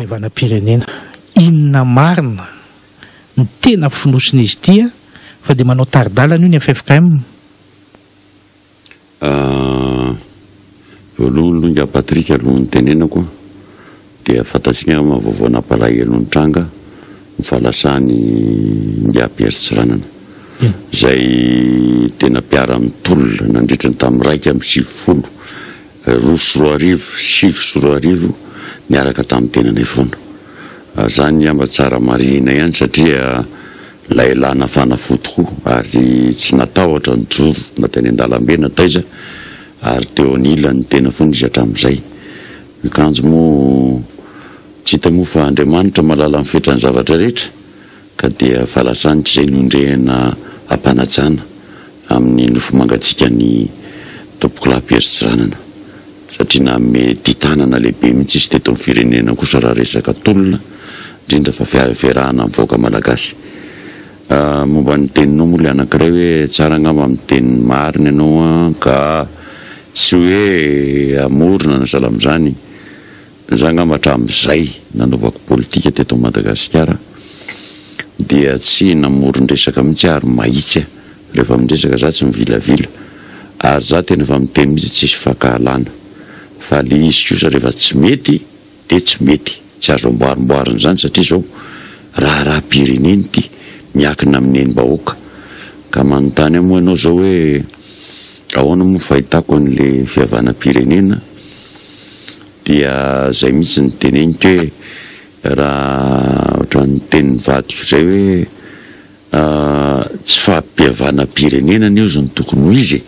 fihavanam-pirenena inona marina ny tena finosina izy tia fa dia manao taridalana io ny FFKM. Voalohany aloha Patrika aloha ny tenenako dia fantatsika mahavaovao nampalay alohan'ny tranga ny fahalasany mbiaperitsiranana zay tena piara amin'ny tolona nandritra ny tamin'ny raika amin'ny 70 roso roa arivo 7 arivo niaraka tamin'ny tenana ifoana. Zany amba tsara marina ihany satria lailana fanafotoko ary tsy natahotra ny joro nateny an-dalambe nataiza ary teo anilany tena foana izy hatramin'izay. Mikanjo moa tsy hita moa fa Andriamanitra malala amin'ny fetrany zavatra rehetra ka dia fahalasany tsy izay nondrehana ampanajana amin'ny nofo mangatsika ny tompokolaham-pieritsiranana satria nanome ditanana lehibe mihitsy izy teto amin'ny firenena kosa raha resaka tolona indrindra fa fiarahana mivoaka malagasy. Momba ny teninao moa le anankiray hoe tsara angamba amin'ny teny marina ianao ka tsy hoe amorona na sahala amin'izany. Za angamba hatramin'izay nanaovako politika teto Madagasikara dia tsy namoron-dresaka mihitsy ary mahitsy rehefa mindresaka za tsy mivilavila ary za tena efa miteny mihitsy tsisy fakahalana fa le izy kosa rehefa tsy mety dia tsy mety, tsy azo amboarimboarina zany satria zao raha pirenena ty miakina amin'ny eny-bahoaka ka manontany moa ianao zao hoe ahoana moa fahitako an'le fihavanam-pirenena dia zay mihitsy ny teneniko hoe raha ohatran'ny tenin'ny vadiko zay hoe tsy fampihavanam-pirenena io zany tokony ho izy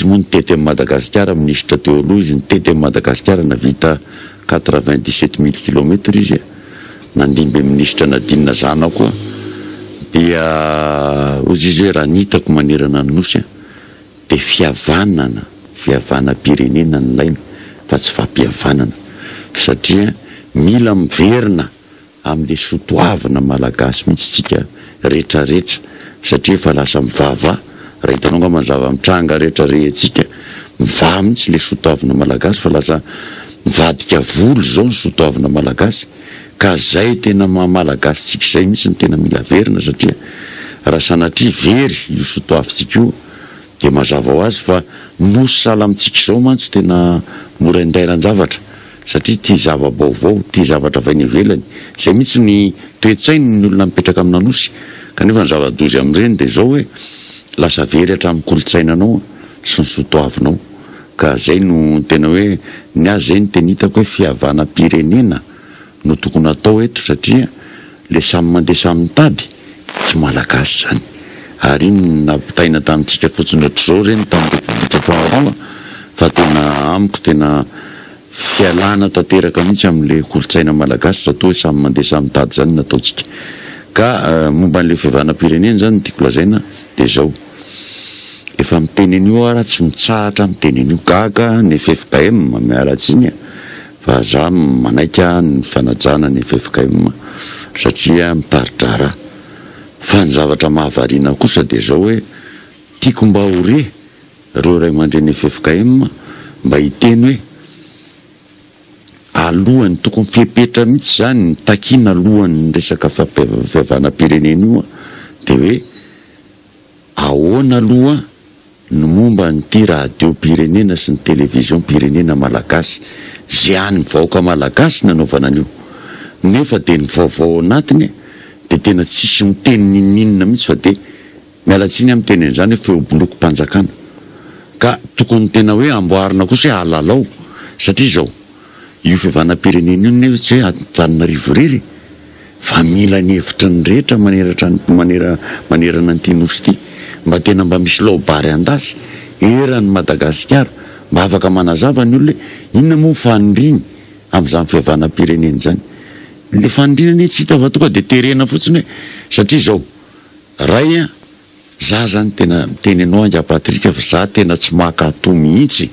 moa nitety amin'ny Madagasikara minisitra teo aloha izy nitety amin'ny Madagasikara navita 97 000 kilometра izy nandimby minisitra nadinina zana koa dia ozy izy hoe raha nitako manerana ny nosy dia fihavanam-pirenena ny laina fa tsy fampihavanana satria mila miverina amin'le sotoavina malagasy mihitsy tsika rehetrarehetra satria fa lasa mivava raha hitanao nga mazava mitranga rehetra rehentsika mivava mihitsy le sotoavina malagasy fa lasa mivadika volo zao ny sotoavina malagasy ka zay tena malagasy tsika izay mihitsy ny tena mila verina satria raha sanatria very io sotoavitsika io dia mazava ho azy fa nosy sala amintsika izao mantsy tena mora indairan-javatra satria tia zava-baovao tia zavatra vainy ivelany zay mihitsy ny toe-tsaina ny olona mipetraka amina nosy kanefa ny zava-dozy amin'ireny dia zao hoe lasa very hatramin'ny kolotsainanao sy ny sotoavinao ka zay no tena hoe ny azy zay ny tena hitako hoe fihavanam-pirenena no tokony atao eto satria le samy mandeha samy mitady tsy malagasy zany ary iny nampitaina tamintsika fotsiny ohatr'izao reny tamin'ny repoblika fahavalon'ny fa tena amiko tena fialana tanteraka mihitsy amin'le kolotsaina malagasy satria hoe samy mandeha samy mitady zany nataontsika ka momba n'le fihavanam-pirenena zany tiako lazaina dia zao efa mitenen'io raha tsy mitsahatra mitenen'io gaga ny FFKM miaratsy iny fa za manaika ny fanajana ny FFKM satria mitaritra raha fa ny zavatra mahavariana kosa dia zao hoe tiako mba hore reo ray aman-dreny FFKM mba hiteny hoe alohany tokony fipetra mihitsy zany ny takina alohany resaka fihavanam-pirenena io dia hoe ahoana aloha ny momba nyty radio-pirenena sy ny televizion-pirenena malagasy zay any vahoaka malagasy nanaovana an'io nefa dia ny vaovao anatiny dia tena tsisy miteny ninninona mihitsy fa dia mialatsiny amin'ny tenen'izany hoe feoboloko-mpanjakana ka tokony tena hoe amboarina kosa hoe alalao satria zao io fihavanam-pirenena io nefa tsy hoe Antananarivo irery fa mila ny hevitra ny rehetra manerana an'ity nosy ity mba tena mba misy laobary andasy eran'ny Madagasikara mba afaka manazava ny olona inona moa fandriny amin'izany fihavanam-pirenena zany le fandrinany tsy hita tonga dia terena fotsiny hoe satria zao ray za zany tena tenenao anga Patrika fa za tena tsy makato mihitsy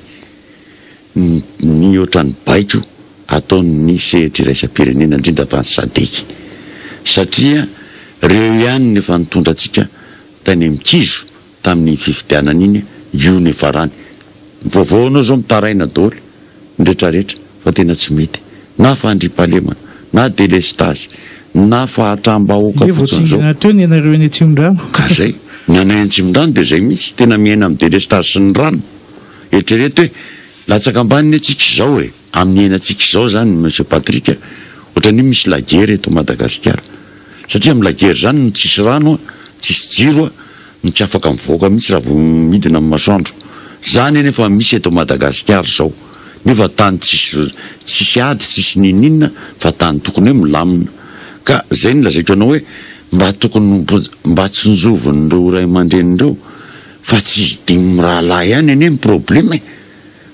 ny ohatran'ny baiko ataon'ny sehatra iraisam-pirenena indrindra fa ny sadeky satria reo ihany nefa nitondra antsika tany mikizo tamin'ny fifidianana iny io ny farany vaovao anao zao mitaraina daholo rehetrarehetra fa tena tsy mety na fandriam-pahalemana na délestage na fahatram-bahoaka fotsiny zao teo ny anareo eny Atsimon-drano ka zay ny anay Atsimon-drano de zay misy tena miaina amin'ny délestage sy ny rano eritrereto hoe latsaka ambaniny atsika izao hoe amin'ny ainatsika izao zany monsieur Patrick ohatran'ny misy laguerre eto Madagasikara satria amin'ny laguerre zany no tsisy rano tsisy jiro no tsy afaka mivoaka mihitsy raha vao midina amin'ny masoandro zany enefa misy eto Madagasikara zao nefa tany tsisy ady tsisy ninina fa tany tokony hoe milamina ka zay ny lazaiko anao hoe mba tsy nzovon'ireo ray aman-drenindreo fa tsy dimy rahalahy ihany ene ny problème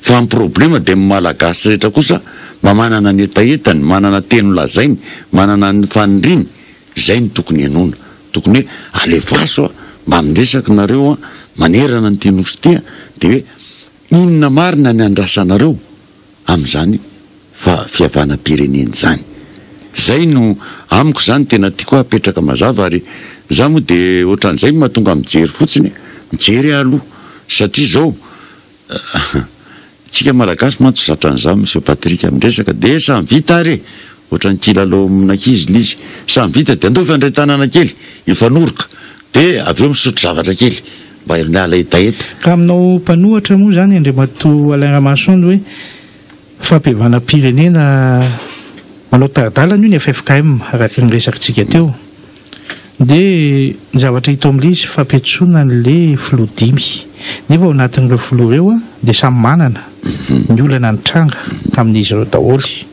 fa ny problème de Malagasy rehetra kosa mba manana ny etaetany manana teny lazainy manana ny faniriny zay ny tokony anona tokony hoe alefaso mba miresaka nareo manerana ny tenosy de hoe inona marina ny andrasanareo am'izany fa fihavanam-pireneny zany zay no amiko zany tena tiako apetraka mazava ary za moa de ohatran'izay mahatonga mijery fotsiny mijery aloha satria zao tsika Malagasy mantsy zatran'izao monsieur Patrick amindresaka de samy vita are ohatran'ny kilalao amin'ankizy lizy samy vita de andao fandray tanana kely ifanoroka de aveo misotro zavatra kely mba miala etaeta ka aminao mpanohatra moa zany Andriamato Alain Ramaroson hoe fampihavanam-pirenena manao taradalana io ny FFKM araka ny resakitsika teo de ny zavatra hita amin'izy fampiantsoana an'le filoha 5 nefa ao anatin'ireo filoha ireo de samy manana ny olana ny tranga tamin'izy ireo daholy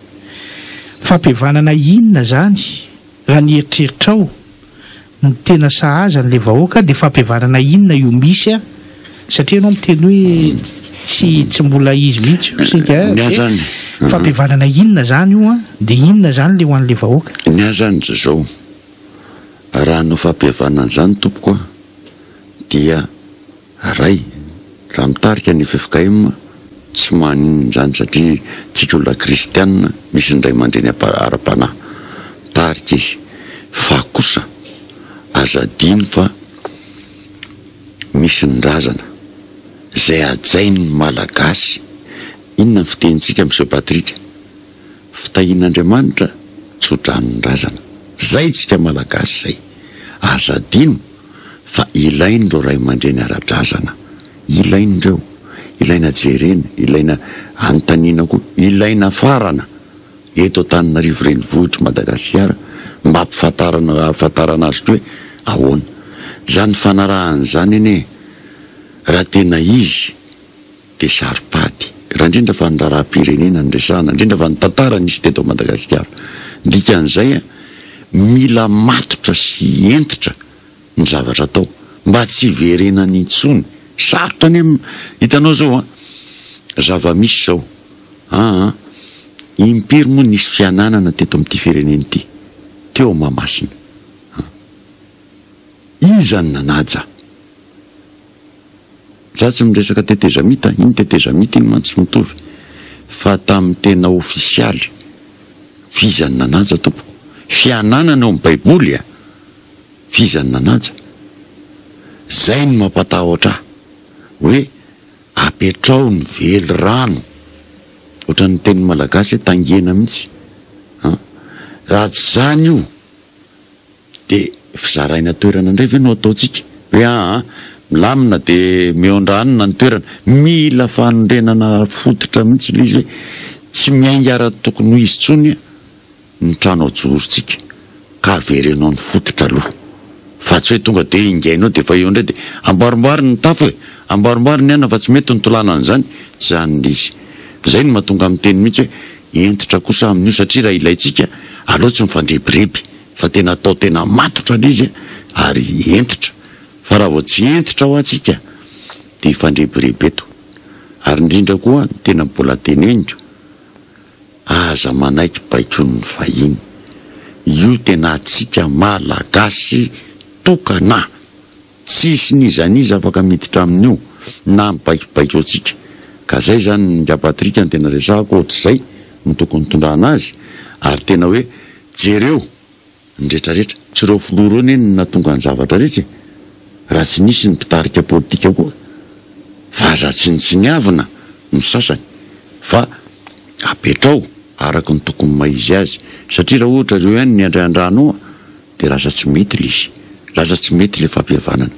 fampihavanana inona zany raha ny eritreritrao ny tena sahaza n'le vahoaka de fampihavanana inona io misy satria anao miteny hoe tsy mbola izy mihitsy sika fampihavanana inona zany io de inona zany le ho an'le vahoaka ny azany zao raha no fampihavanana zany tompoko dia ray raha mitarika ny FFKM tsy maninona zany satria tsika olona kristianina misy ny ray aman-dreny ara-panahy mitarika izy fa kosa azadiny fa misy ny razana zay ajainy Malagasy inona ny fitenitsika monsieur Patrick fitahin'Andriamanitra tsodrany razana zay tsika Malagasy zay azadino fa ilain'ireo ray aman-dreny ara-drazana ilain'ireo ilaina jerena ilaina anontaniana koa ilaina farana eto Antananarivo renivohitra Madagasikara mba ahafantarana azy hoe ahoana zany fanarahany zany ene raha tena izy de saripady raha indrindra fa ny raharaham-pirenena ny resahana indrindra fa ny tantara nisy teto Madagasikara dikan'izay mila matotra sy entitra ny zavatra atao mba tsy verenany intsony sarotra any hitanao zao zava-misy zao impiry moa nisy fiananana teto amin'ity fireneny ity teo Mahamasina izany nanaja za tsy miresaka tetezamita iny tetezamita iny mantsy mitovy fa tamin'ny tena ofisialy fizany nanaja tompo fiananana ao amin'ny baiboly fizany nanaja zay no mampatahotra hoe apetrao ny vely rano ohatran'ny teny Malagasy tangena mihitsy raha tsy zany io de fizaraina toerana indray ve no ataotsika hoe milamina de meondranona ny toerana mila fanondrenana fototra mihitsy le izy hoe tsy miainga ara-tokony ho izy tsony ny trano ajoritsika ka averenao ny fototra aloha fa tsy hoe tonga de ingainao de fa eo indray de amboarimboary ny tafo amboarimboary ny ana fa tsy mety ny tolana an'izany tsy zany izy zay no mahatonga amin'ny teny mihitsy hoe entitra kosa amin'io satria raha ilaitsika aleo tsy mifandrebireby fa tena atao tena matotra l'izy ary entitra fa raha vao tsy entitra ho atsika de ifandrebireby eto ary indrindra koa tena mbola teneniko aza manaiky baikony vahiny io tena atsika Malagasy tokana tsisy nizaniza afaka miditra amin'io na mibaikibaiky atsika ka zay zany nga Patrick ny tena resahako ohatr'izay no tokony tondrana azy ary tena hoe jereo ny rehetrarehetra tsy reo filoha reo neny natonga ny zavatra rehetra raha tsy nisy ny mpitarika politika koa fa aza tsy niavina ny sasany fa apetrao araka ny tokony maizy azy, satria raha ohatra reo ihany ny andray-andrano dia lasa tsy mety le izy, lasa tsy mety le fampihavanana.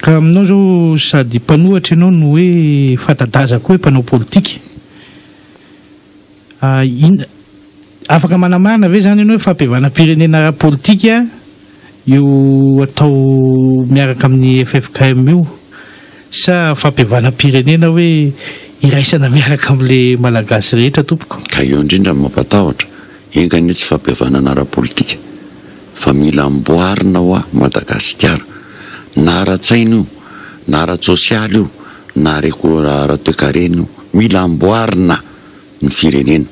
Ka aminao zao sady mpanohatra ianao no hoe fatadaza koa hoe mpanao politika, afaka manamana ve zany ianao hoe fampihavanam-pirenena ara-politika io atao miaraka amin'ny FFKM io, sa fampihavanam-pirenena hoe iraisana miaraka amin'le malagasy rehetra tompoko? Ka eo indrindra mampatahotra, engany tsy fampihavanana ara-politika fa mila amboarina ho a Madagasikara, na ara-tsaina io, na ara-tsosialy io, na ara-toe-karena io, mila amboarina ny firenena.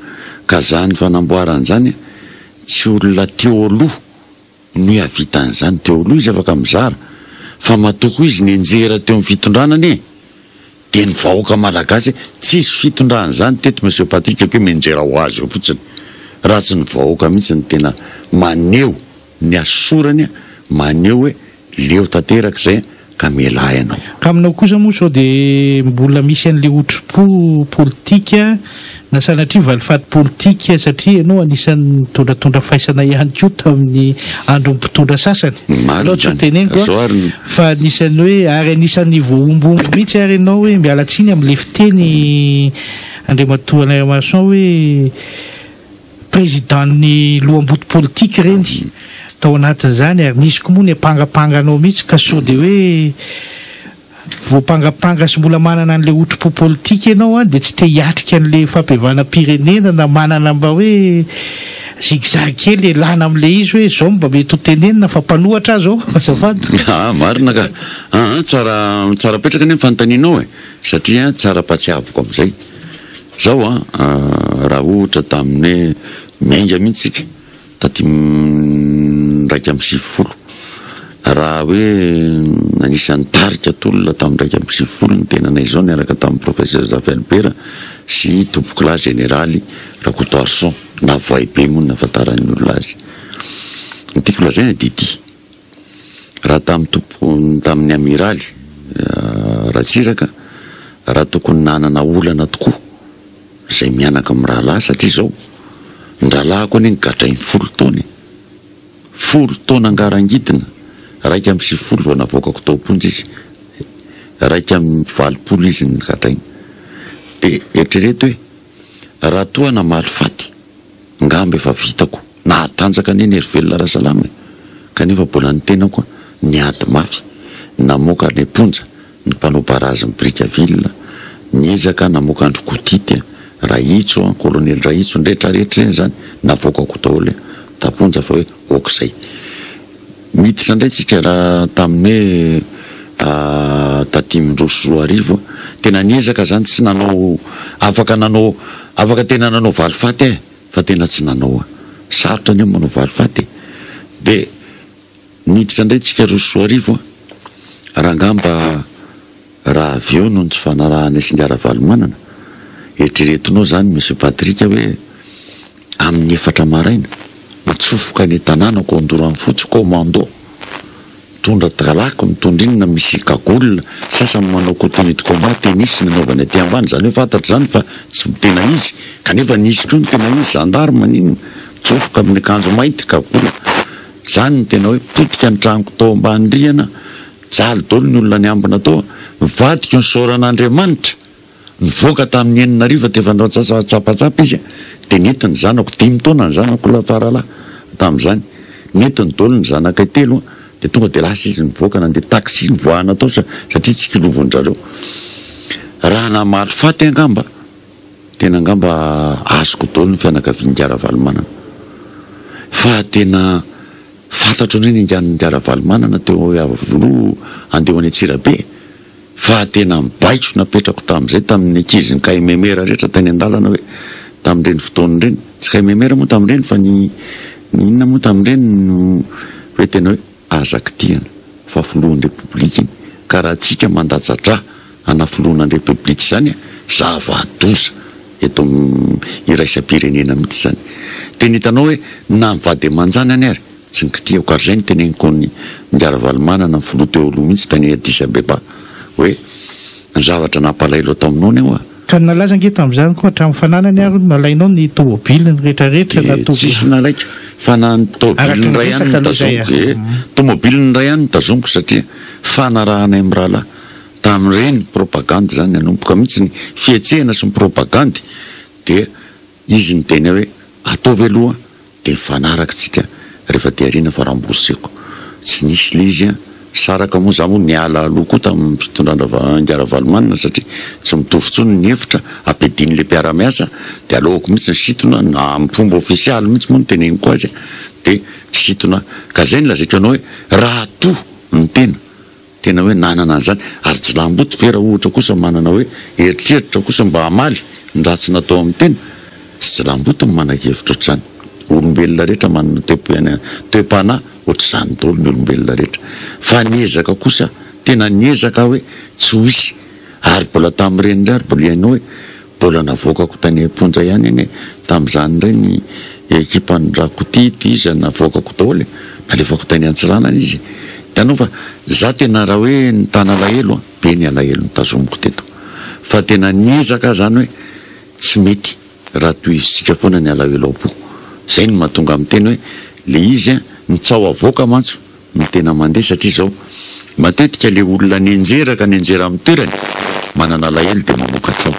Ka zany fanamboarana zany tsy olona teo aloha no hiavitan'izany, teo aloha izy afaka mizara, fa matoko izy ny enjera teo amin'ny fitondranany dia ny vahoaka malagasy tsisy fitondrana zany teto monsieur Patrick hoe menjera ho azy eo fotsiny, raha tsy ny vahoaka mihitsy ny tena maneho ny asorany, maneho hoe leo tanteraka izay ka miala ianao. Ka aminao kosa moa sao dia mbola misy an'le otropo politika na sanatria valifaty politika, satria ianao anisan'ny mitondratondra faisana ihany koa tamin'ny andro mpitondra sasany, loatra ho teneniko fa anisan'ny hoe ary anisan'ny voaombombo mihitsy ary ianao hoe miala tsiny amin'le fiteny Andriamatoa Alain Ramaroson hoe présidentny lohamboto politika reny tao anatin'izany, ary nisy koa moa ny ampangapanganao mihitsy, ka sao dia hoe voapangapanga sy mbola manana an'le otropo politika ianao dia tsy te hiatrika an'le fampihavanam-pirenena na manana mba hoe zigzag kely elana amin'le izy hoe zao mba mety ho tenenina fa mpanohatra azy ao azafady. Marina ka tsara petraka ny fanontanianao satria tsara patsiavoko amin'izay zao raha ohatra tamin'ny miainga mihitsika taty raika amby 20, raha hoe anisan'ny tarika tolona tamin'ny 20 ny tenanay zao niaraka tamin'ny professeur Zafianipera sy tompokila généraly Rakotoarson na voaibe moa nafantaran'ny olona azy. Ny tiako lazaina dity raha tamin'ny amiraly Ratsiraka, raha tokony nanana olana tokoa izay mianaka amin'ny Raha satria zao ny Raha koa ny gadrainy 10 taona angarangidina, raika amby 20 vao navoaka oktoponja izy, raika amby 20 izy ny gadrainy. Dia eritrereto hoe raha toa namaly faty ngamba efa vitako na atanjaka ny nervelona Rahasalama, kanefa mbola ny tena koa ny ady mafy namoaka ny ponja ny mpanao barazy ny Brikaville, niezaka namoaka androkotity Rahitso, colonel Rahitso ndretrarehetra reny zany navoakako daholo taponja fa hoe okizay. Miditra indray tsika raha tamin'ny tatimy-ndroso 10 tena niezaka zany tsy nanao afaka tena nanao valifaty fa tena tsy nanao sarotra ny manao valifaty. Dia miditra indray tsika roso 10 raha ngamba raha avy eo noho ny tsy fanarahana sy ny ara-valomanana. Eritreretinao zany monsieur Patrick hoe amin'ny 4 maraina matsofoka ny tanànako andorany fotsy komando mitondra talako mitondrinina misy kagolina sasany manao cotonnet de combat tennis nanaovany aty ambany, zany hoe fantatra zany fa tsy tena izy, kanefa nisy koa ny tena izy gendarme nino mitsofoka amin'ny akanjo mainty kagola zany ny tena hoe potika ny tranoko tao ambany rihana, jaly daholo ny olona ny ambina tao, mivadika ny soran'Andriamanitra nivoaka tamin'ny 9 arivo tefandao tsapatsapa izy dia netiny zanako 5 taona ny zanako lafaralahy tamin'izany, netiny daholo ny zanakay 3 dia tonga dia lasa izy nivoaka nandeha taxi nivoahana tao satria tsy kilovon-drareo. Raha namaly faty angamba tena angamba azoko daholo ny fianakavian'ny ara-valomanana, fa tena fantatro ny ny ara-valomanana teo aloha andeho any Antsirabe, fa tena mibaitso napetrako tamin'izay tamin'ny ankizy ny kaimemera rehetra tany an-dalana hoe tamin'ireny fotoana ireny, tsy kaimemera moa tamin'ireny fa ny inona moa tamin'ireny no hoe tena hoe azakitiana fahafoloan'ny repoblika iny, ka raha tsika mandatsatra hanafoloana ny repoblika izany zava-doza eto iraisam-pirenena mihitsy zany. Tena hitanao hoe na mivady amanjany any ary tsy nikitiako, ary izay ny teneniko ny ara-valomanana ny filoha teo aloha mihitsy tany Addis Abeba hoe ny zavatra nampalailo taminao ny ao ka nalaza nge tamin'izany koa hatramin'ny fananany ary nalainao ny tomobiliny rehetrarehetra tsisy nalaika fa na ny tomobiliny ray ihany nitazomiko tomobiliny ray ihany nitazomiko satria fanarahanay amin'ny rahalahy tamin'ireny propagande zany anomboka mihitsy ny fietsehana sy ny propagande dia izy ny teny hoe ataovy aloha dia mifanarakatsika rehefa diarina fa rambourseko tsy nisy le izy saraka moa za moa niala aloha koa tamin'ny fitondrana angaravalomanina satria tsy mitovy tsony ny hevitra ampidiny le mpiara-miasa dia aloako mihitsy ny sitona na amin'ny fomba ofisialy mihitsy moa ny teneniko azy dia sitona ka zay ny lazaiko anao hoe raha to ny tena hoe nanana an'izany ary tsy lamboty vera ohatra kosa manana hoe eritreritra kosa mba hamaly ny ratsy natao amin'ny tena tsy lamboty ny manan-kevitra ohatr'izany olombelona rehetra manana toe-pana ohatr'izany daholo ny olombelona rehetra fa niezaka kosa tena niezaka hoe tsy ho isy ary mbola tamin'ireny indray ary mbola hainao hoe mbola navoakako tany amponja ihany eny tamin'izany indray ny ekipan'ny rakotity izy navoakako daholo nalefako tany Antsiranana izy tanao fa za tena raha hoe ny tana alahelo be ny alahelo nitazomiko teto fa tena niezaka zany hoe tsy mety raha toy izitsika foana ny alahelo ao-po zay ny mahatonga amin'ny teny hoe le izy nitsao avoaka mantsy ny tena mandeha satria zao matetika le olona nenjeraka nenjera amin'ny toerany manana alahelo dia mamoaka tsao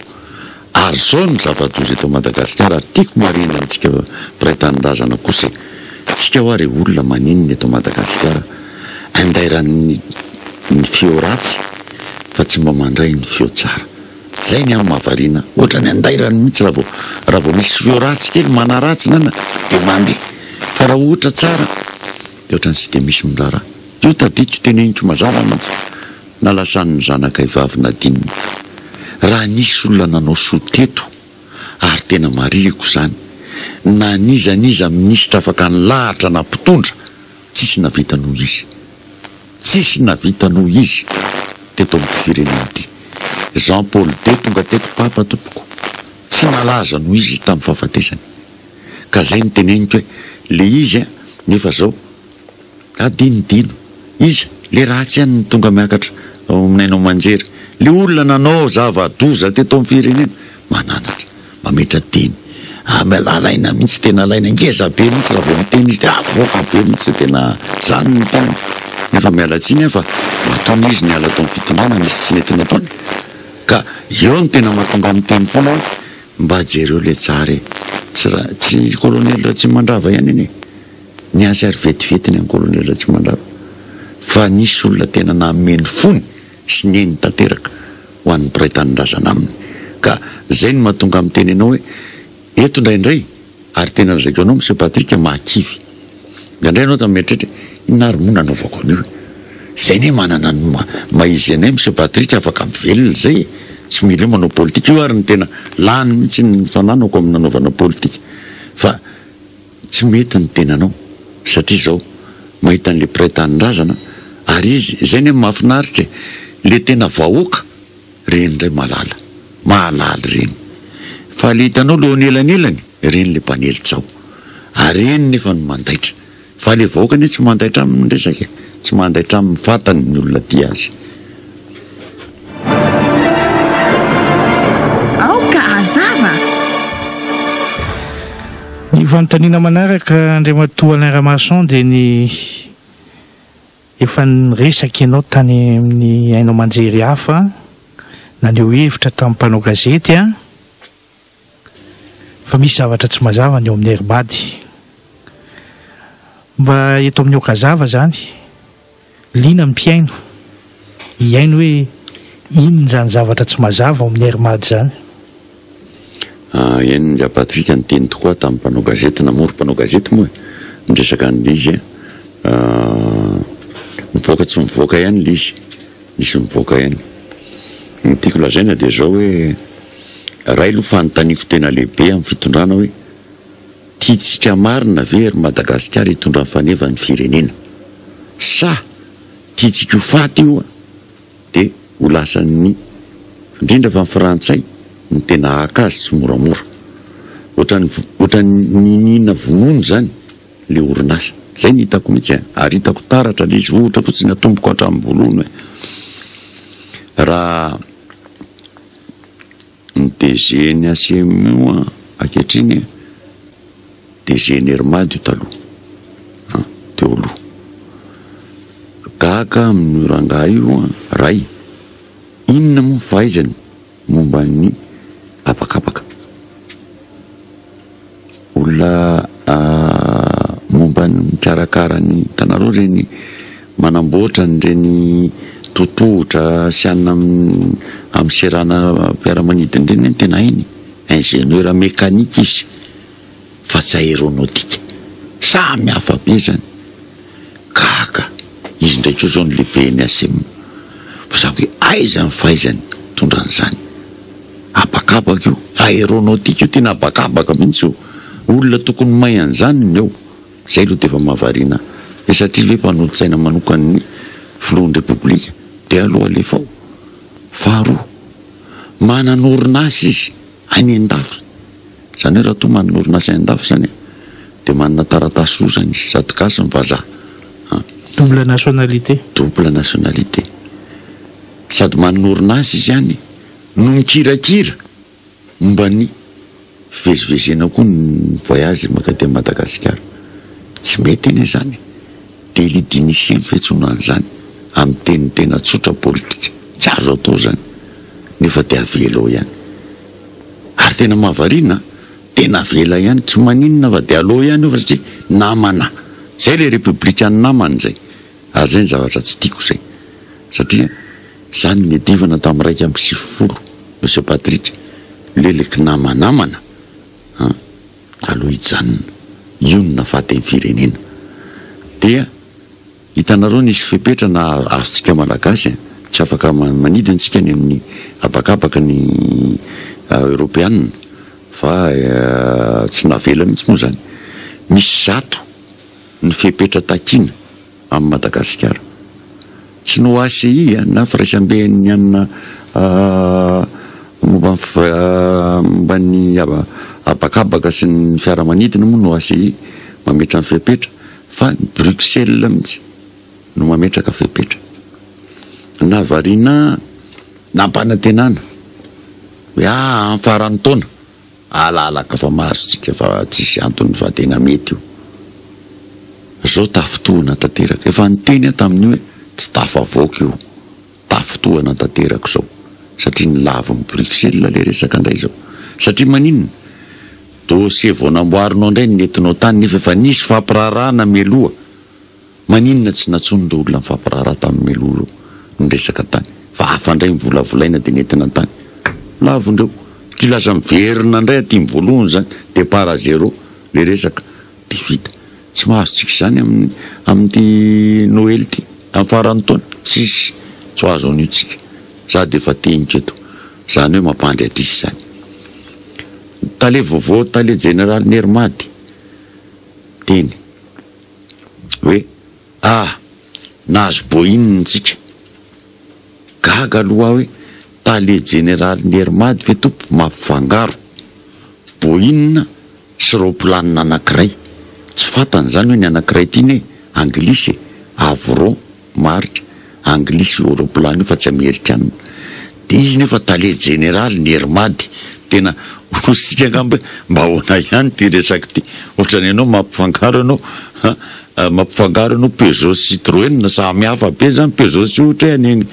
ary zao ny zava-doza eto Madagasikara tiako marina antsika mpiray tanindrazana kosa tsika ho ary olona maninona eto Madagasikara andairan'ny feo ratsy fa tsy mba mandray ny feo tsara zay ny amin'ny mahavariana ohatra ny andairany mihitsy raha vao misy feo ratsy kely manaratsy nana dia mandeha fa raha ohatra tsara dia ohatra ny tsy dia misy mirara io tadito teneniko mazava mantsy nalasan'ny zanaka ivavy nadininy raha nisy olona nanao soteto ary tena mariko zany na nizaniza minisitra afaka ny lahatra na mpitondra tsisy navita noho izy tsisy navita noho izy teto amin'ny firenena ty Jean Paul II tonga teto papa tompoko tsy nalaza noho izy tamin'ny fahafatesany ka zay ny teneniko hoe le izy nefa zao adinodino izy le ratsy ihany tonga miakatra minainao manjery le olona nanao zava-doza teto amin'ny firenena mananatra mametra teny alaina mihitsy tena alaina ngeza be mihitsy raha vao miteny izy dia avoaka be mihitsy tena zany ny tena nefa mialatsiny fa mataona izy niala tao amin'ny fitondrana misy tsy nety nataony ka eo ny tena mahatonga amin'ny teny foana hoe mba jereo le tsara tsy kolonely raha tsy mandrava ihany eny ny asa ary vetivetiny any kolonely raha tsy mandrava fa nisy olona tena nameny fony sy neny tanteraka ho an'ny mpiray tanindrazana aminy ka zay ny mahatonga amin'ny teny ianao hoe eto indraindray ary tena lazaiko anao monsieur Patrick mahakivy indray anao tamin'nyeritrehitra inary moa nanaovako an'io zay ne manana maizy anay monsieur Patrick afaka mivelona zay tsy mila manao politika io ary ny tena lany mihitsy ny fananako amin'ny nanaovana politika fa tsy mety ny tenanao satria zao mahita an'le mpiray tanindrazana ary izy zay ne mahafinaritra le tena vahoaka reny ndray mahalala reny fa le hitanao le onelanelany reny le mpanelitsao ary reny nefa no mandaitra fa le vahoaka ne tsy mandaitra amin'ny resaka tsy mandaitra amin'ny vatany ny olona ty azy aoka azava ny vanontaniana manaraka andriamatoa Alain Ramaroson dia ny efa niresaka ianao tany amin'ny hainao manjery hafa na neo hevitra tamin'ny mpanao gazety fa misy zavatra tsy mazava ny eo amin'ny herbady mba eto amin'ny okazava zany lina mpiaino hiaino hoe inony zany zavatra tsy mazava ao amin'ny herbady zany eny ndra Patrick ny teny tokoa tamin'ny mpanao gazety namory mpanao gazety moa niresaka an'le izy mivoaka tsy mivoaka ihany le izy misy mivoaka ihany ny tiako lazaina dia zao hoe ray aloha fanontaniako tena lehibe amin'ny fitondrana hoe tiatsika marina ve ry Madagasikara hitondra ny faneva ny firenena sa tiatsika ho faty io dia ho lasan'ny indrindra fa ny frantsay ny tena haka azy tsy moramora ohatra ny nina vonono zany le orinasa zay ny hitako mihitsy ary hitako taratra le izy ohatra fotsiny atomboko hatramin'ny volono raha ny DG ny ACM io ankehitriny DG Nermady io taloha teo aloha gaga amin'ny rangahy io ray inona moa fahaizany momba ny apakapaka olona momba ny mikarakara ny tanareo reny manamboatra ny reny totohitra sy anina amin'ny serana mpiara-manidiny reny tena iny ingénieur mécanique izy fa tsy aéronautique samy hafa be zany gaga izy ndraiky io zao ny lehibe ny asem fa zako hoe aiza ny fahaizany tondran'izany apakapaka io aéronautique io tena apakapaka mihitsy io olona tokony may an'izany meo zay aloha de efa mahavariana satria hoe mpanolo-tsaina manokany filohan'ny repoblika de aloha alefa ao faharoa mananorina izy any an-dafy zany hoe raha to mananorina any an-dafy zany de manana taratasy roa zany izy sady gasy ny vazaha double nationalité sady mananorina izy any no mikirakira momba ny fivezivezena koa ny voyage makatỳ Madagasikara tsy mety eny zany délit d'initié fetsona an'izany amin'ny teny tena tsotra politika tsy azo atao zany nefa de avela ao ihany ary tena mahavariana tena avela ihany tsy maninona fa de aloha ihany io fa satria namana zay le républicaine namana zay ary zay ny zavatra tsy tiako zay satria zany ny divana tamin'ny raiky amby 90 monsieur Patrick leleky namanamana aloha hijanona io no nafaty ny firenena dia hitanareo nisy fepetra na azontsika malagasy tsy afaka manidina antsika ny amin'ny abakabaka ny européenne fa tsy navela mihitsy moa zany misy zato ny fepetra takina amin'ny Madagasikara tsy no ACI na firaisamben'ny anina momba ny abakabaka sy ny fiaramanidina moa no ACI mametra ny fepetra fa Bruxelles mihitsy no mametraka fepetra na variana nampanantenana hoe amin'ny faran'ny taona alalaka fa mahazotsika fa tsisy antony fa tena mety io zao tafotohana tanteraka efa nyteny tamin'ny hoe tsy tafavoaka io tafotohana tanteraka zao satria ny lavon'ny Bruxelles le resaka ndray zao satria maninona dossier vao namboarinao ndray nentinao tany nefa efa nisy fampirarahana meloa maninona tsy natsonondreo olona mifampiraraha tamin'ny meloa ny resaka tany fa afandray mivolavolaina de nentina tany lavondreo ty lasa miverina ndray aty mivoalohany zany départ à zéro le resaka de vita tsy mahazotsika zany amin'ny Noël ty amin'ny faran'ny taona tsisy tsy azo an'io tsika sady efa tenika eto zany hoe mampandry adrisy zany tale vaovao tale général Nermady teny hoe nahazo bohiny tsika gaga aloha hoe tale général Nermady fe tompo mampifangaro bohina sy roplanina anankiray tsy fatany zany hoe ny anankiray tiany anglisy avron marika anglisy roplan io fa tsy amerikanina de izy nefa tale général Nermady tena osika ngambe mba ahoana ihany ty resaky ty ohatrany ianao mampifangaro ianao Peugeot Citroën samy hafa be zany Peugeot sy ohatra ny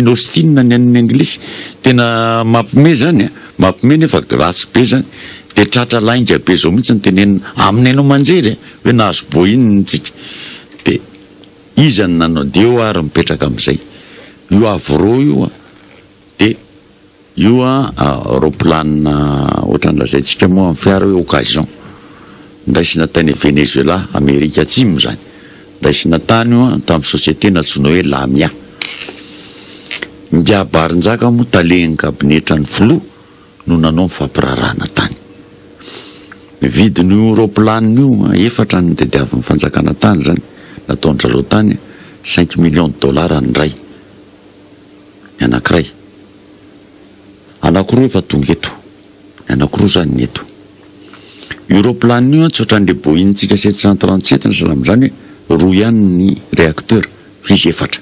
Austin ny an'ny anglisy tena mampime zany mampime nefa ratsy be zany de tratra lainga be zao mihitsy ny tenenina amin'ny anao manjery hoe nahazo bohiny tsika de izany nanao de eo ary mipetraka am'izay io avro io de io roplanina ohatrany lazaitsika moa amin'ny fiara hoe occasion ndaisina tany Venezuela Amerika Atsimo zany ndaisina tany io tamin'ny société natsoina hoe Lamia ndiabarinjaka moa taleny kabinetra ny flo no nanao mifampirarahana tany vidin'io roplanina io efatra ny dediavin'ny fanjakana tany zany nataondralo tany 5 millions de dollars ny ray ny anankiray anankiroa efa tonga eto ny anankiroa zany ny eto roplanina io tsy ohatran'le bohintsika 737 salamy zany hoe roa ihany ny réacteur izy efatra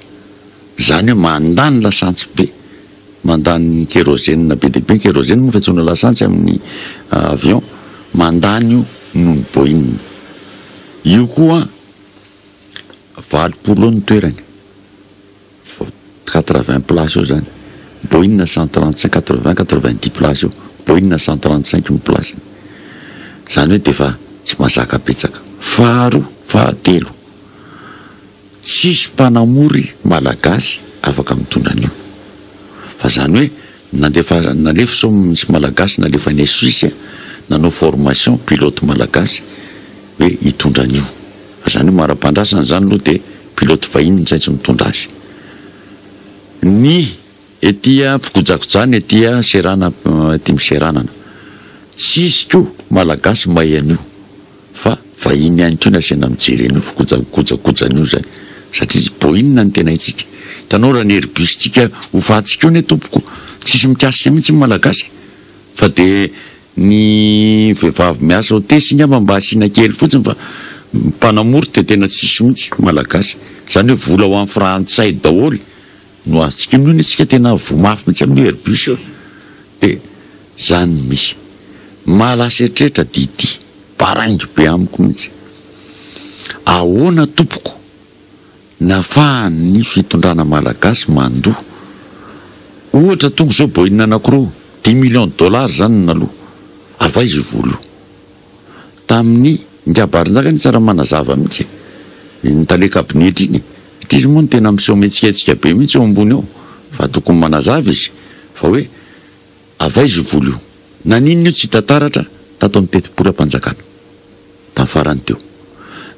zany hoe mandany lasantsy be mandany kérosène be dia be kérosène moa fetsoana lasantsy amin'ny avion mandany io noho ny Boeing io koa 80 ny toerany 80 place io zany Boeing 135 80 90 place io Boeing 135 ny place zany hoe defa tsy mazaka betsaka fahatelo tsisy mpanamory malagasy afaka mitondra an'io fa zany hoe nalefa so misy malagasy nalefa any Suisse nanao formation pilote malagasy hoe hitondra an'io fa zany hoe mara-pandrasana zany aloha de pilote vahiny tsy mitondra azy ny etya fikojakojany etya serana ety miseranana tsisy ko malagasy mahay an'io fa vahiny ihany ko nasena mijery an'io fikojakojan'io zany satria Boeing ny tena itsika hitanao raha ny Airbus tsika hofatsika io ny tompoko tsisy mikasika mihitsy ny malagasy fa de ny vehivavy miasa hotesy iny mba asiana kely fotsiny fa mpanamory de tena tsisy mihitsy malagasy zany hoe vola ho amin'ny frantsay daholy no azitsika amin'io tsika tena vomafy mihitsy amin'ny Airbus io de zany misy malasy eritreretra dity paraindro be amiko mihitsy ahoana tompoko nafahany fitondrana malagasy mandoa ohatra tonga zao Boeing anankiroa 10 millions de dollars zany naloha ava izy vola tamin'ny ngiabarinjaka ny tsara manazava mihitsy ny tale kabinet iny izy moa ny tena miseho metsiketsika be mihitsy eo ambony ao fa tokony manazava izy fa hoe ava izy vola io naninona io tsy tantaratra tato amin'ny teti-polam-panjakana tamin'ny farany teo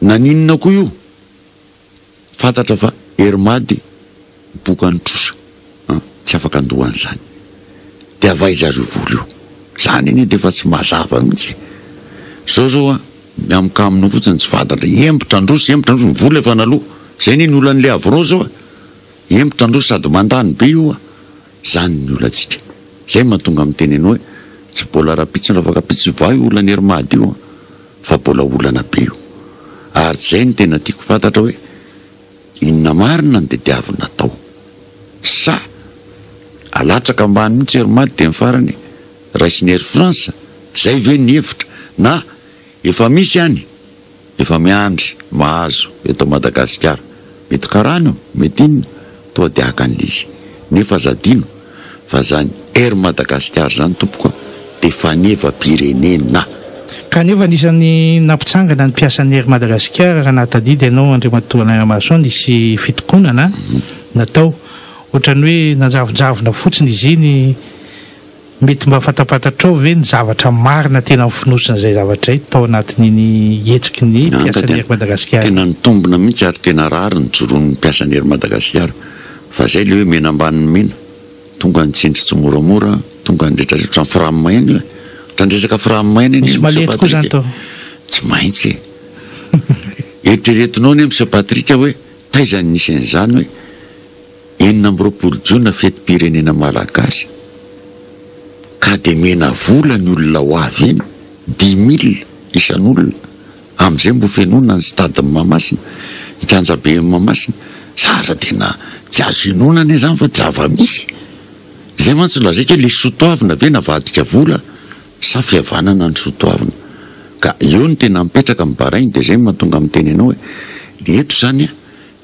naninona koa io fantatra fa hermady boka ny trosa tsy afaka andohany zany de ava izy azo vola io zany iny de fa tsy mazava mihitsy zao miamkamino fotsiny tsy fantatra embotra androso ny vola efa naloha zay ny olan'le avron zao embotra androso sady mandany be io zany ny olantsika zay mahatonga amin'ny teny hoe tsy bola rapitsiny afaka pitsy va io olany hermady io fa bola olana be io ary zay ny tena tiako fantatra hoe inona marina ny dediavy natao sa alatsaka ambany mihitsy hermady de mifarany raisin'Air France zay ve ny hevitra na efa misy any efa miandry mahazo eto Madagasikara mety karano mety inona toa de akan'izy nefa zadino fa zany Air Madagasikara zany tompoko de faneva pirenena kanefa anisan'ny nampitsangana ny mpiasan'ny Air Madagasikara raha natadidy ianao Andriamatoa Alain Ramaroson nisy fitokonana natao ohatrany hoe nanjavonjavona fotsiny izy iny mety mba fatapatatrao ve ny zavatra marina tena mifinosina zay zavatra zay tao anatin'iny hetsiky ny mpiasan'ny Air Madagasikara tena nitombona mihitsy ary tena rary ny joron'ny mpiasan'ny Air Madagasikara fa zay le hoe mena ambany mena tonga ny tsindry tsy moramora tonga nydretraretra ny firamimaina io tandresaka firamimaina iny misy malety koa zany tao tsy maintsy eritreretinao ny Monsieur Patrika hoe taiza ny nisy an'izany hoe 9 Jona fety pirenena malagasy ka de mena vola ny olona ho avy eny 10 000 isan'olona am'izay mbo fenona ny stade Mahamasina ny kianjabe Mahamasina sara tena tsy azo inonana zany fa java misy zay mantsy lazaika le sotoavina ve navadika vola sa fihavanana ny sotoavina ka eo ny tena mipetraka mibarainy de zay mahatonga amin'ny teny anao hoe eto zany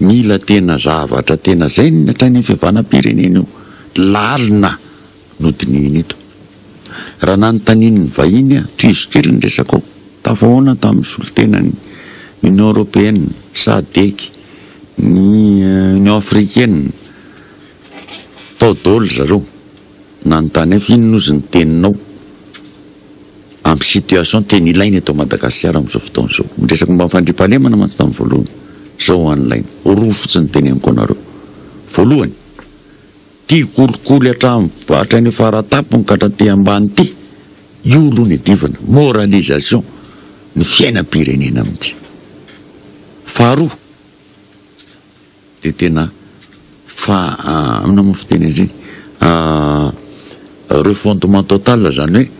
mila tena zavatra tena zay ny hatrany fihavanam-pirenena io lalina nodininy eto raha nanontaniany vahiny toizo kely ny resako tafahoana tamin'ny solotena ny Union Européenne SADC ny Union Africaine tao daholo zareo nanontany fa ino nozy ny teninao amin'ny situation teny ilaina eto Madagasikara amin'izao fotoana zao miresaka mba mifandriam-pahalemana mantsy tamin'ny voalohany zao an'laina roa fotsiny teny amiko anareo voalohany tia kolikoly hatramin'ny faratapony ka hatraty ambany ty io aloha ny divana moralisation ny fiainam-pirenena amin'ity faharoa de tena amina moa fiteny zay refondement total zany hoe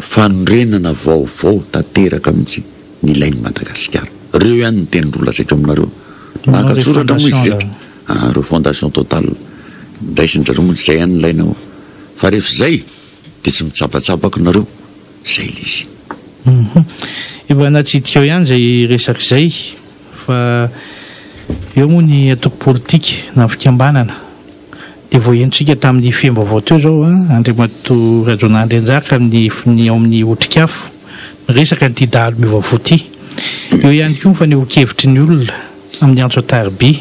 fanorenana vaovao tanteraka mihitsy ny ilainy Madagasikara reo ihany ny tenindrola saika aminareo nakatsoratra moa izy rehetra refondation totale ndraisinjareo moa zay any ilainao fa rehefa zay de tsy mitsapatsapako nareo zay le izy. Efa natsidika eo ihany zay resaky zay fa eo moa ny atoko politika na fikambanana de voaentsika tamin'ny fiam-baovao teo zao Andriamato Rajonandry Anjaka ny ao amin'ny otrikafo resaka nyty dahalo miova voty eo ihany koa fa ny okevitry ny olona amin'ny antso atarby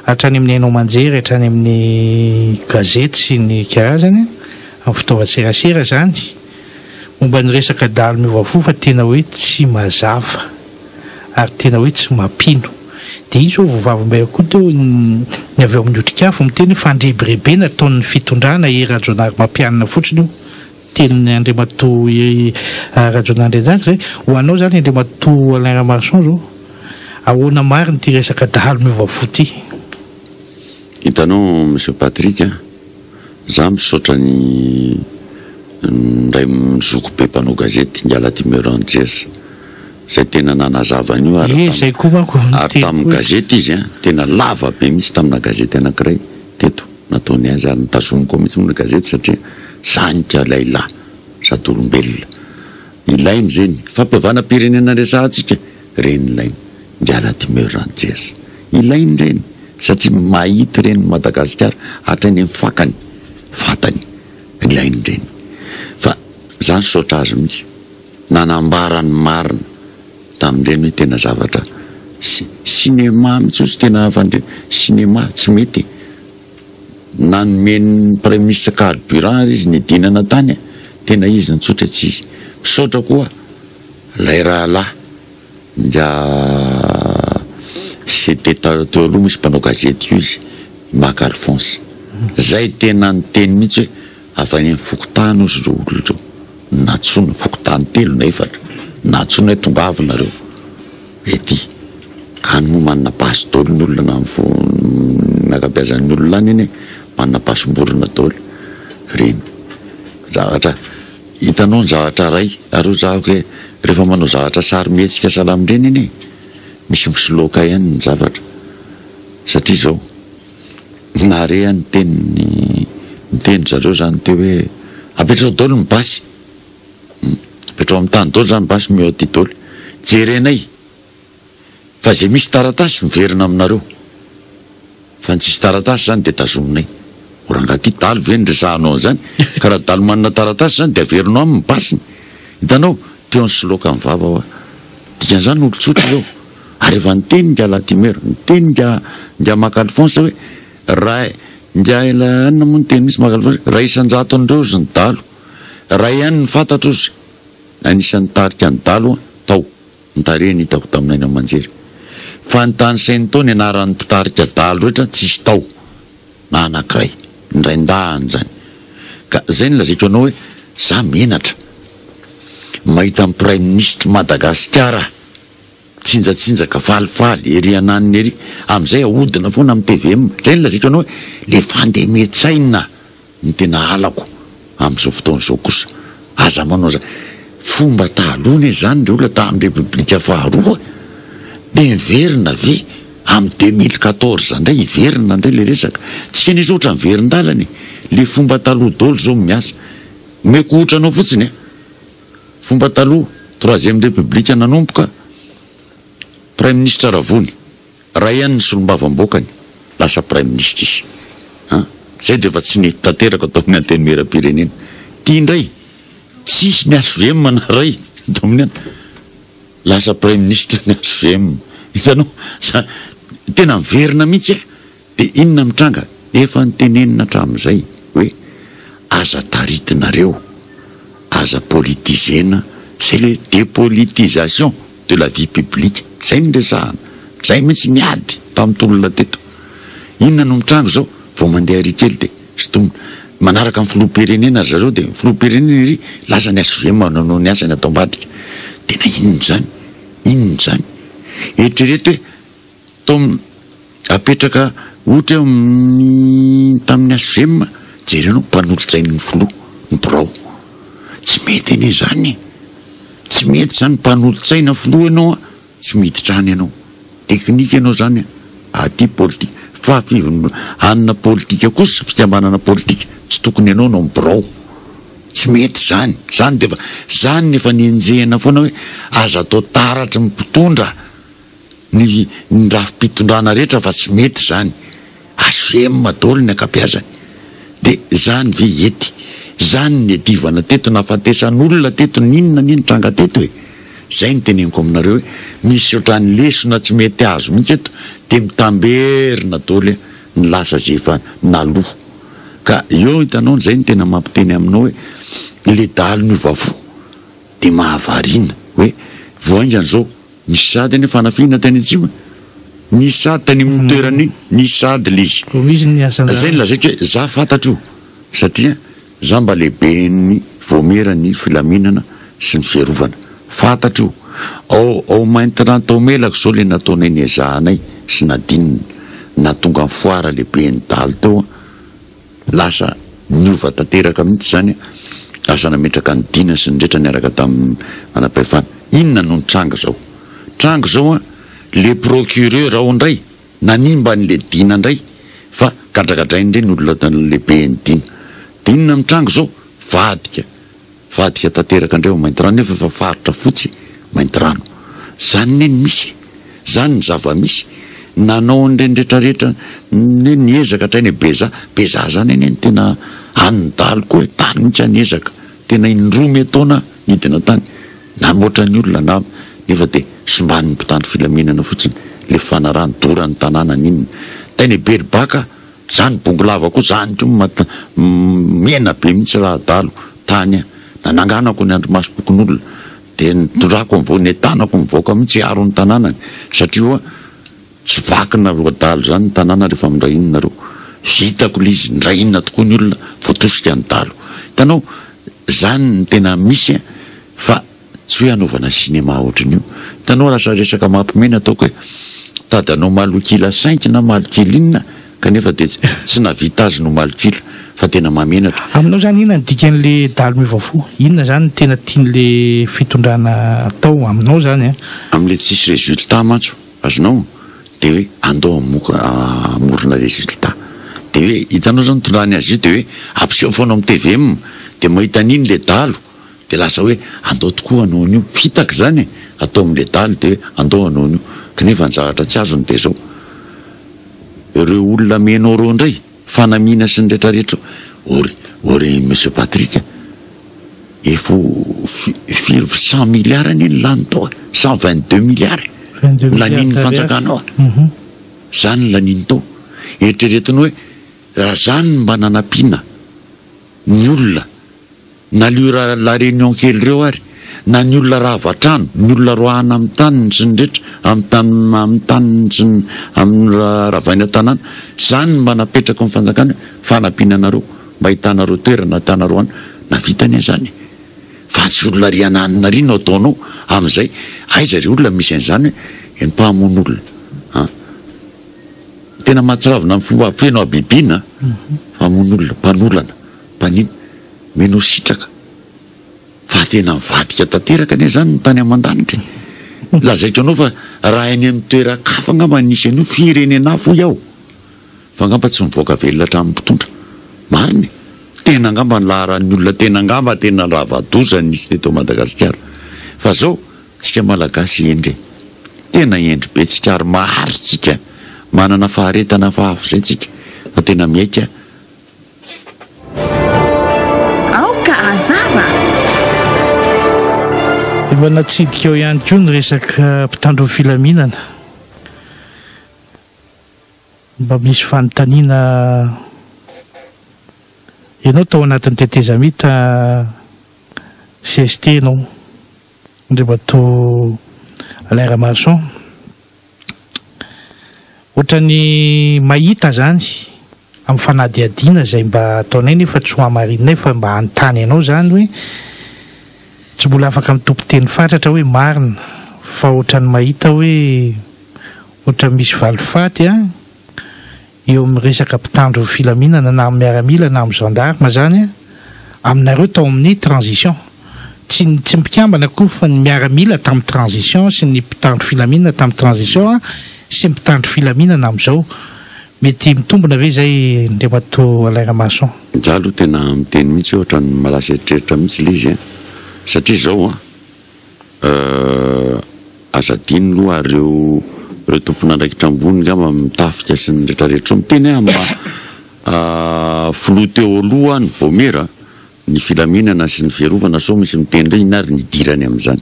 hatrany amin'ny hainao manjery hatrany amin'ny gazety sy ny karazany amin'ny fitaovan-tserasera zany momba ny resaka dahalo miova fo fa tena hoe tsy mazava ary tena hoe tsy mampino de izy ao vovavim-bay koa teo ny avy ao amin'ny otrikafo miteny fandrebirebe nataon'ny fitondrana Rajonary mampianina fotsiny io teny Andriamato Rajonandry Anjaka zay ho anao zany Andriamato Alain Ramaroson zao ahoana mariny ty resaka dahalo miova fo ty. Hitanao monsieur Patrick za misaotra ny ndray mizoko be mpanao gazety Ngala Timeranjers zay tena nanazava an'io ary tamin'ny gazety izy tena lava be mihitsy tamina gazety anankiray teto nataony azy ary nitazomiko mihitsy amina gazety satria sanika laila sady olombelona ilainy zeny fampiavanam-pirenena resahantsika reny ilainy Ngala Timeranjers ilainy reny satria mahita reny Madagasikara hatrany amin'ny fakany fatany ilainy reny fa za nisaotra azy mihitsy nanambarany marina tamin'ireny hoe tena zavatra sinema mihitsy ozy tena fandre sinema tsy mety nanomeny premier ministre carburant izy ny dinana tany tena izy nitsotra tsy izy misaotra koa lay Raha ndra c'était teo aloha misy mpanao gazety io izy Marc Alphonse zay tena niteny mihitsy hoe avy any amin'ny fokotany ozy reo olona reo natsona fokotany telo na efatra natsona hoe tongavy nareo ety ka no manana pasy daoly ny olona nakabeazan'ny olona any eny manana pasom-borona daoly reny zavatra hitanao ny zavatra ray ary zavako hoe rehefa manao zavatra sary mihetsika salamindreny eny misy misoloka ihany ny zavatra satria zao nare any miteny zareo zany teo hoe apetrao daoly ny basy apetrao amin'ny tany daoly zany basy mio ty daoly jerenay fa zay misy taratasy miverina aminareo fa ntsisy taratasy zany de tazominay orangaty dalo ve ny resahanao zany ka raha dalo manana taratasy zany de averinao amin'ny basiny hitanao teo ny soloka amin'ny vava hoa dikan'izany olotsotra zao ary efa niteny Ngala Timera niteny nga Marc Alphonse hoe raha anona moa niteny misy Marc Alphonse raha isan-jato andreo ozy ny dalo raha ihany ny fantatra ozy anisan'ny tarika ny dalo tao nitareny hitako taminay ny amanjery fa ny tany sainy tao ny anaran'ny mpitarika dalo rehetra tsisy tao na anankiray ndraindahany zany ka zay ny lazaiko anao hoe za menatra mahita amin'ny prime ministre Madagasikara tsinjatsinjaka falifaly ery ananiny ery am'izay ahodina foana amin'ny TVM zay ny lazaiko anao hoe le fandrosoana ny tena alako am'izao fotoan'izao kosa aza manao zany fomba tahalony zany reo la tamin'ny repoblika faharoa de miverina ve amin'ny 2014 ndray iverina ndray le resaka tsika ne zao otra miverindalany le fomba taloha daoly zao miasa meko otranao fotsiny fomba taloha 3e république nanomboka prime ministre Ravony raha ihany ny solombavam-boakany lasa prime ministre izy zay de efa tsy nety tanteraka atao amin'ny anteny meram-pirenena tia indray tsisy ny ASVM manaray atao amin'ny any lasa prime ministre ny ASVM hitanao tena miverina mihitsy de inona mitranga efa nitenenina hatramin'izay hoe aza taritinareo aza politisena c'est le dépolitisation de la vie publique zay ny resahana zay mihitsy niady tamin'ny tolona teto inona no mitranga zao vao mandeha ry kely de stomina manaraka amin'ny filoham-pirenena zareo de filoham-pirenena iry lasa ny ASVM manao ny asany atao ambadika tena inona zany eritrereto hoe tao apetraka ohatra eo tamin'ny ASVM jerenao mpanolotsainy ny filoha ny birao tsy mety ene zany tsy mety zany mpanolotsaina filoha ianao tsy miditra any ianao teknika ianao zany aty politika anina politika kosa fikambanana politika tsy tokony ianao no birao tsy mety zany zany de fa zany nefa nienjehana foana hoe aza atao taratry mipitondra ny raha mpitondrana rehetra fa tsy mety zany asema daholo ny akapiazany de zany ve ety zany ny adivana teto nafatesan'olona teto ninona tranga teto hoe zay ny teneniko aminareo hoe misy ohatrany lesona tsy mety azo mihitsy eto de mitamberina daholo ny lasa zay efa naloha ka eo hitanao zay ny tena mampiteny aminao hoe le dalo miova fo de mahavarina hoe voaingany zao nisy sady any fanafina tany atsy nisy sady tany amin'ny toerany nisy sady le izy zay lazaiko hoe za fantatro satria za mba lehibe ny voamerany filaminana sy ny fiarovana fantatro ao maintirana tao melako zao le nataonay ny ezahanay sy nadinina na tonga amin'ny foara lehibe ny dalo teo lasa miova tanteraka mihitsy zany lasa nametraka ny dina sy ny rehetra niaraka tamin'ny manam-pahefana inona no ny tranga zao le procureur ao indray nanimba n'le dina indray fa gadragadray indray ny olona lehibe ny dina de inona ny tranga zao vadika tanteraka indray ao maintirano nefa fa faritra fotsy maintirano zany neny misy zany ny zava-misy nanao ndrendretrarehetra niezaka trainy beza zany eny tena an'ny dalo koa tany mihitsy aniezaka tena indromy ataona nidina tany namoatra ny olona nefa de sombany mpitandro filaminana fotsiny le fanarany dorany tanàna ninona tany beribaka zany bongolava koa zany tro mena be mihitsy raha dalo tany nananganako ny andro masobokon'olona de nitondrako am'vao ny tanako mivoaka mihitsy aro ny tanànany satria tsy vakina dalo zany ny tanàna rehefa mindray inonareo hitako le izy ndray inona tokoa ny olona voatosika ny dalo hitanao zany ny tena misy fa tsy hoe anaovana sinema ohatran'io hitanao lasa resaka mampimena ataoko hoe tady anao malokila 5 na malokila inona kanefa de tsy navita azy no malokila fa tena mamenatra aminao zany inona ny dikan'le dalo miova fo inona zany tena tian'le fitondrana atao aminao zany am'le tsisy résultat matso azonao de hoe andao amorona résultat de hoe hitanao zany tondrany azy io de hoe ampiseho foana amin'ny TVM de mahita an'iny le dalo de lasa hoe andao tokoa anao an'io fitaka zany atao amin'le dalo de hoe andao anao an'io kanefa ny zavatra tsy azony de zao ireo olona menao reo indray fanamina sy ny rehetrarehetra ory monsieur Patrick efo 100 milliards eny lany tao 122 milliards laniny fanjakanao zany laniny tao eritreretinao hoe raha zany mba nanampiana ny olona na lio la réunion kely reo ary na ny olona raha vatrano ny olona roahana amin'ny taniny sy ny rehetra amin'ny taniny sy amin'ny ravaina tanàna zany mba napetraka amin'ny fanjakana fanampiananareo mba hitanareo toerana hitanareo any navitany zany fa tsy olona riananina ry no ataonao amin'izay aiza ry olona misy an'izany hoe empahamon'olona tena mahatsiravina amin'ny fomba feno abibina famon'olona mpanolana mpanina menao sitraka fa tena mivadika tanteraka ane zany ny tany aman-danitra lazaiko anao fa raha eny amin'ny toeran-kafa angamba nisy an'io firenena fo iaho fa angamba tsy mivoaka velona hatramin'ny mpitondra mariny tena angamba ny laharan'ny olona tena angamba tena ravadoza nisy teto Madagasikara fa zao tsika malagasy endry tena endry be tsika ary mahary tsika manana faharetana fahafo zay tsika fa tena miaika aoka azava efa natsidika eo ihany koa ny resaka mpitandro filaminana mba misy fanontaniana ianao tao anatin'ny tetezamita CST ianao ndre bato Alain Ramaroson ohatrany mahita zany amin'ny fanadiadiana zay mba ataonay nefa tsy ho amarinay fa mba hanontany anao zany hoe tsy mbola afaka mitompo teny fatratra hoe marina fa ohatrany mahita hoe ohatra misy valifaty eo amin'ny resaka mpitandro filaminana na amin'ny miaramila na amin'ny gendarme zany aminareo tao amin'ny transition tsy mpikambana koa fa ny miaramila tamin'ny transition sy ny mpitandro filaminana tamin'ny transition sy mpitandro filaminana amin'izao mety mitombona ve zay Andriamato Alain Ramaroson? Za aloha tena miteny mihitsy ohatra ny malaza eritreritra mihitsy le izy satria zao azadiny aloha ireo tompon'andraikitra ambony ngamba mitafika sy ny rehetrarehetra miteny filoha teo aloha ny vomera ny filaminana sy ny fierovana so misy miteny reny inary nidirany amin'izany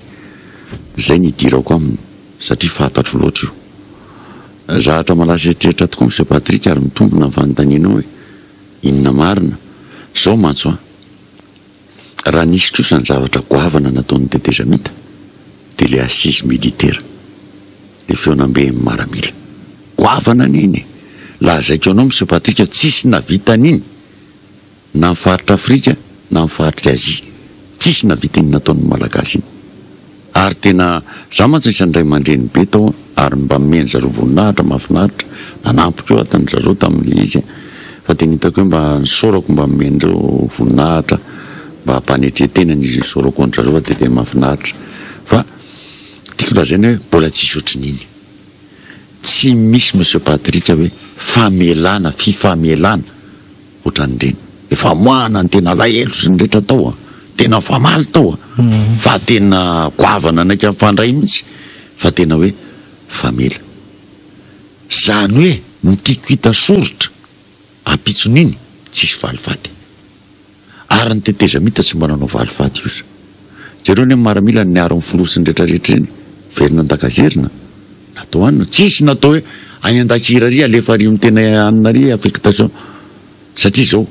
zay nidirako aminy satria fantatro loatra io zahatra malaza eritreritra tokoa Monsieur Patrick ary mitombona ny fanontanianao hoe inona marina zao mantso raha nisy kosa ny zavatra goavana nataon'ny tetezamita dia le assise militaire le feonambe maramila goavana niny lazaiko anao Monsieur Patrick tsisy navita an'iny na amin'ny faritra Afrika na amin'ny faritra Azia tsisy navita iny nataon'ny Malagasy iny ary tena za mantsy isandray mandreny be tao ary mba miheny zareo voninahitra mahafinaritra nanampy keo atany zareo tamin'le izy fa tena hitako hoe mba nisorako mba mihenyreo voninahitra mba hampanetretena ny sorako ny zareo dia tena mahafinaritra fa tiako lazaina hoe mbola tsisy ohatrin'iny tsy misy Monsieur Patrick hoe famelana fifamelana ohatran'ireny efa moana ny tena lahelo sy ny rehetra tao tena famaly tao fa tena goavana anaiky mifandray mihitsy fa tena hoe famela zany hoe ny tiako hita soritra ampitson'iny tsisy valifaty ary ny tetezamita tsy mananao valifaty io jereo ny maramila ny aro nyfilosiny rehetrarehetra reny verina an-takazerina natao anina tsisy natao hoe any an-dakirary alefa rio tena anina affectation satria zao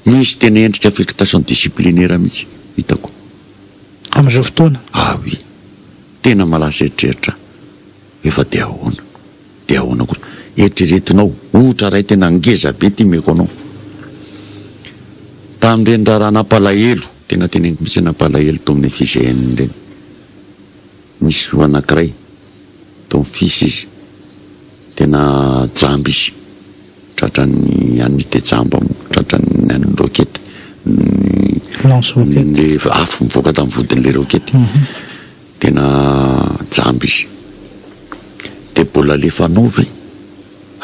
misy tena endrika affectation disciplinaire mihitsy hitako amin'izao fotoana oui tena malaza eritreritra efa dia ahoana kosa eritreretinao ohatra ray tena ngeza be ty meko anao tamin'ireny raha nampalahelo tena teneniko mihitsy nampalahelo to amin'ny FGN reny misy ho anankiray to amin'ny fils izy tena jamby izy tratran'ny an'ity jamba tratran'ny an'ny rokety le afo mivoaka tamin'ny vodin'le rokety tena jamby izy dia mbola lefanao ve